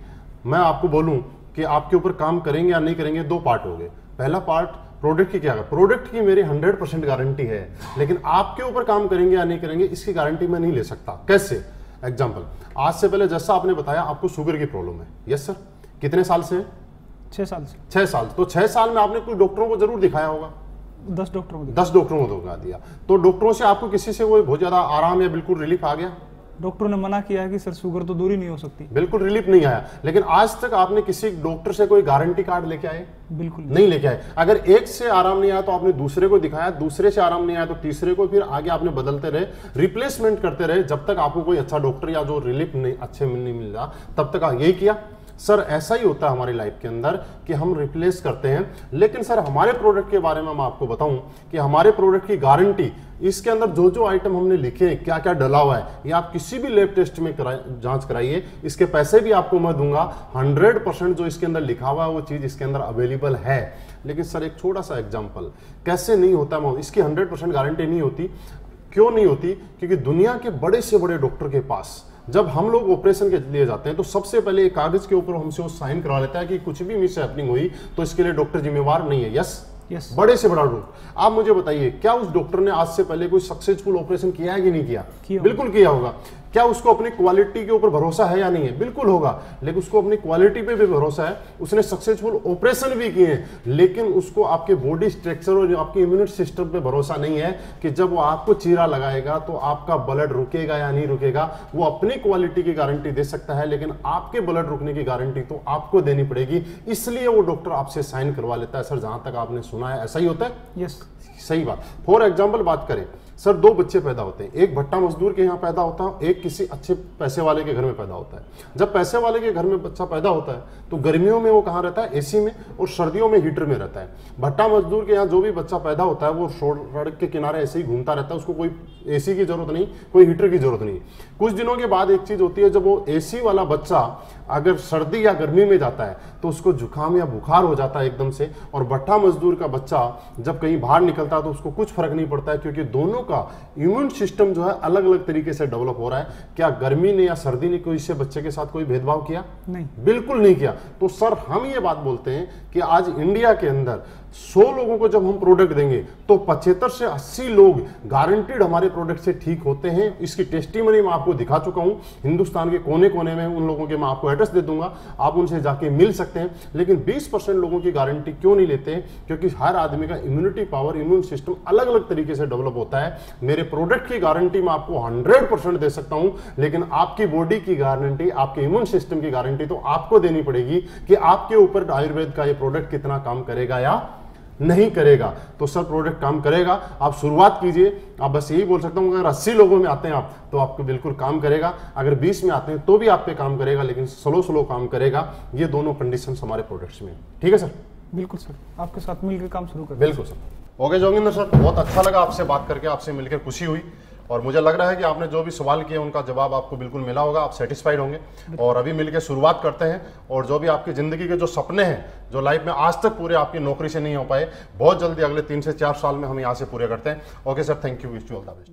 मैं आपको बोलूँ कि आपके ऊपर काम करेंगे या नहीं करेंगे, 2 पार्ट हो गए। पहला पार्ट प्रोडक्ट की क्या है, प्रोडक्ट की मेरी 100% गारंटी है, लेकिन आपके ऊपर काम करेंगे या नहीं करेंगे इसकी गारंटी मैं नहीं ले सकता। कैसे? एग्जाम्पल, आज से पहले जैसा आपने बताया आपको शुगर की प्रॉब्लम है, यस सर, कितने साल से? 6 साल से। 6 साल। तो 6 साल में आपने कुछ डॉक्टरों को जरूर दिखाया होगा, 10 डॉक्टरों को 10 डॉक्टरों को दिखा दिया। तो डॉक्टरों से आपको किसी से वो बहुत ज्यादा आराम या बिल्कुल रिलीफ आ गया? डॉक्टरों ने मना किया है कि सर शुगर तो दूर ही नहीं हो सकती। बिल्कुल रिलीफ नहीं आया, लेकिन आज तक आपने किसी डॉक्टर से कोई गारंटी कार्ड लेके आए? बिल्कुल नहीं लेके आए। अगर एक से आराम नहीं आया तो आपने दूसरे को दिखाया, दूसरे से आराम नहीं आया तो तीसरे को, फिर आगे आपने बदलते रहे, रिप्लेसमेंट करते रहे, जब तक आपको कोई अच्छा डॉक्टर या जो रिलीफ नहीं अच्छे नहीं मिल रहा तब तक यही किया। सर ऐसा ही होता है हमारी लाइफ के अंदर कि हम रिप्लेस करते हैं। लेकिन सर हमारे प्रोडक्ट के बारे में मैं आपको बताऊं कि हमारे प्रोडक्ट की गारंटी, इसके अंदर जो जो आइटम हमने लिखे हैं, क्या क्या डला हुआ है, ये आप किसी भी लैब टेस्ट में जांच कराइए, इसके पैसे भी आपको मैं दूंगा। 100% जो इसके अंदर लिखा हुआ है वो चीज इसके अंदर अवेलेबल है। लेकिन सर एक छोटा सा एग्जाम्पल, कैसे नहीं होता, इसकी 100% गारंटी नहीं होती। क्यों नहीं होती? क्योंकि दुनिया के बड़े से बड़े डॉक्टर के पास जब हम लोग ऑपरेशन के लिए जाते हैं तो सबसे पहले एक कागज के ऊपर हमसे वो साइन करवा लेता है कि कुछ भी मिस हैपनिंग हुई तो इसके लिए डॉक्टर जिम्मेवार नहीं है। यस, बड़े से बड़ा डॉक्टर। आप मुझे बताइए, क्या उस डॉक्टर ने आज से पहले कोई सक्सेसफुल ऑपरेशन किया है कि नहीं किया? बिल्कुल किया होगा। क्या उसको अपनी क्वालिटी के ऊपर भरोसा है या नहीं है? बिल्कुल होगा। लेकिन उसको अपनी क्वालिटी पे भी भरोसा है, उसने सक्सेसफुल ऑपरेशन भी किए हैं, लेकिन उसको आपके बॉडी स्ट्रक्चर और आपके इम्यूनिटी सिस्टम पे भरोसा नहीं है कि जब वो आपको चीरा लगाएगा तो आपका ब्लड रुकेगा या नहीं रुकेगा। वो अपनी क्वालिटी की गारंटी दे सकता है, लेकिन आपके ब्लड रुकने की गारंटी तो आपको देनी पड़ेगी। इसलिए वो डॉक्टर आपसे साइन करवा लेता है। सर जहां तक आपने सुना है ऐसा ही होता है? यस, सही बात। फॉर एग्जाम्पल बात करें, सर 2 बच्चे पैदा होते हैं, एक भट्टा मजदूर के यहाँ पैदा होता है, एक किसी अच्छे पैसे वाले के घर में पैदा होता है। जब पैसे वाले के घर में बच्चा पैदा होता है तो गर्मियों में वो कहाँ रहता है? एसी में, और सर्दियों में हीटर में रहता है। भट्टा मजदूर के यहाँ जो भी बच्चा पैदा होता है वो सड़क के किनारे ऐसे ही घूमता रहता है, उसको कोई एसी की जरूरत नहीं, कोई हीटर की जरूरत नहीं। कुछ दिनों के बाद एक चीज होती है, जब वो एसी वाला बच्चा अगर सर्दी या गर्मी में जाता है तो उसको जुकाम या बुखार हो जाता है एकदम से, और भट्टा मजदूर का बच्चा जब कहीं बाहर निकलता है तो उसको कुछ फर्क नहीं पड़ता है, क्योंकि दोनों का इम्यून सिस्टम जो है अलग अलग तरीके से डेवलप हो रहा है। क्या गर्मी ने या सर्दी ने कोई इससे बच्चे के साथ कोई भेदभाव किया? नहीं, बिल्कुल नहीं किया। तो सर हम ये बात बोलते हैं कि आज इंडिया के अंदर 100 लोगों को जब हम प्रोडक्ट देंगे तो 75 से 80 लोग गारंटीड हमारे प्रोडक्ट से ठीक होते हैं। इसकी टेस्टिमनी मैं आपको दिखा चुका हूं, हिंदुस्तान के कोने कोने में उन लोगों के मैं आपको एड्रेस दे दूंगा, आप उनसे जाके मिल सकते हैं। लेकिन 20% लोगों की गारंटी क्यों नहीं लेते? क्योंकि हर आदमी का इम्यूनिटी पावर, इम्यून सिस्टम अलग अलग तरीके से डेवलप होता है। मेरे प्रोडक्ट की गारंटी मैं आपको 100% दे सकता हूं, लेकिन आपकी बॉडी की गारंटी, आपके इम्यून सिस्टम की गारंटी तो आपको देनी पड़ेगी कि आपके ऊपर आयुर्वेद का ये प्रोडक्ट कितना काम करेगा या नहीं करेगा। तो सर प्रोडक्ट काम करेगा, आप शुरुआत कीजिए। आप बस यही बोल सकता हूं, अगर 80 लोगों में आते हैं आप तो आपको बिल्कुल काम करेगा, अगर 20 में आते हैं तो भी आप पे काम करेगा, लेकिन स्लो काम करेगा। ये दोनों कंडीशन हमारे प्रोडक्ट्स में। ठीक है सर? बिल्कुल सर, आपके साथ मिलकर काम शुरू करें। बिल्कुल सर। ओके जोगिंदर सर, बहुत अच्छा लगा आपसे बात करके, आपसे मिलकर खुशी हुई, और मुझे लग रहा है कि आपने जो भी सवाल किए उनका जवाब आपको बिल्कुल मिला होगा, आप सेटिस्फाइड होंगे। और अभी मिलकर शुरुआत करते हैं, और जो भी आपकी ज़िंदगी के जो सपने हैं, जो लाइफ में आज तक पूरे आपकी नौकरी से नहीं हो पाए, बहुत जल्दी अगले 3 से 4 साल में हम यहाँ से पूरे करते हैं। Okay sir, thank you, wish you all the best.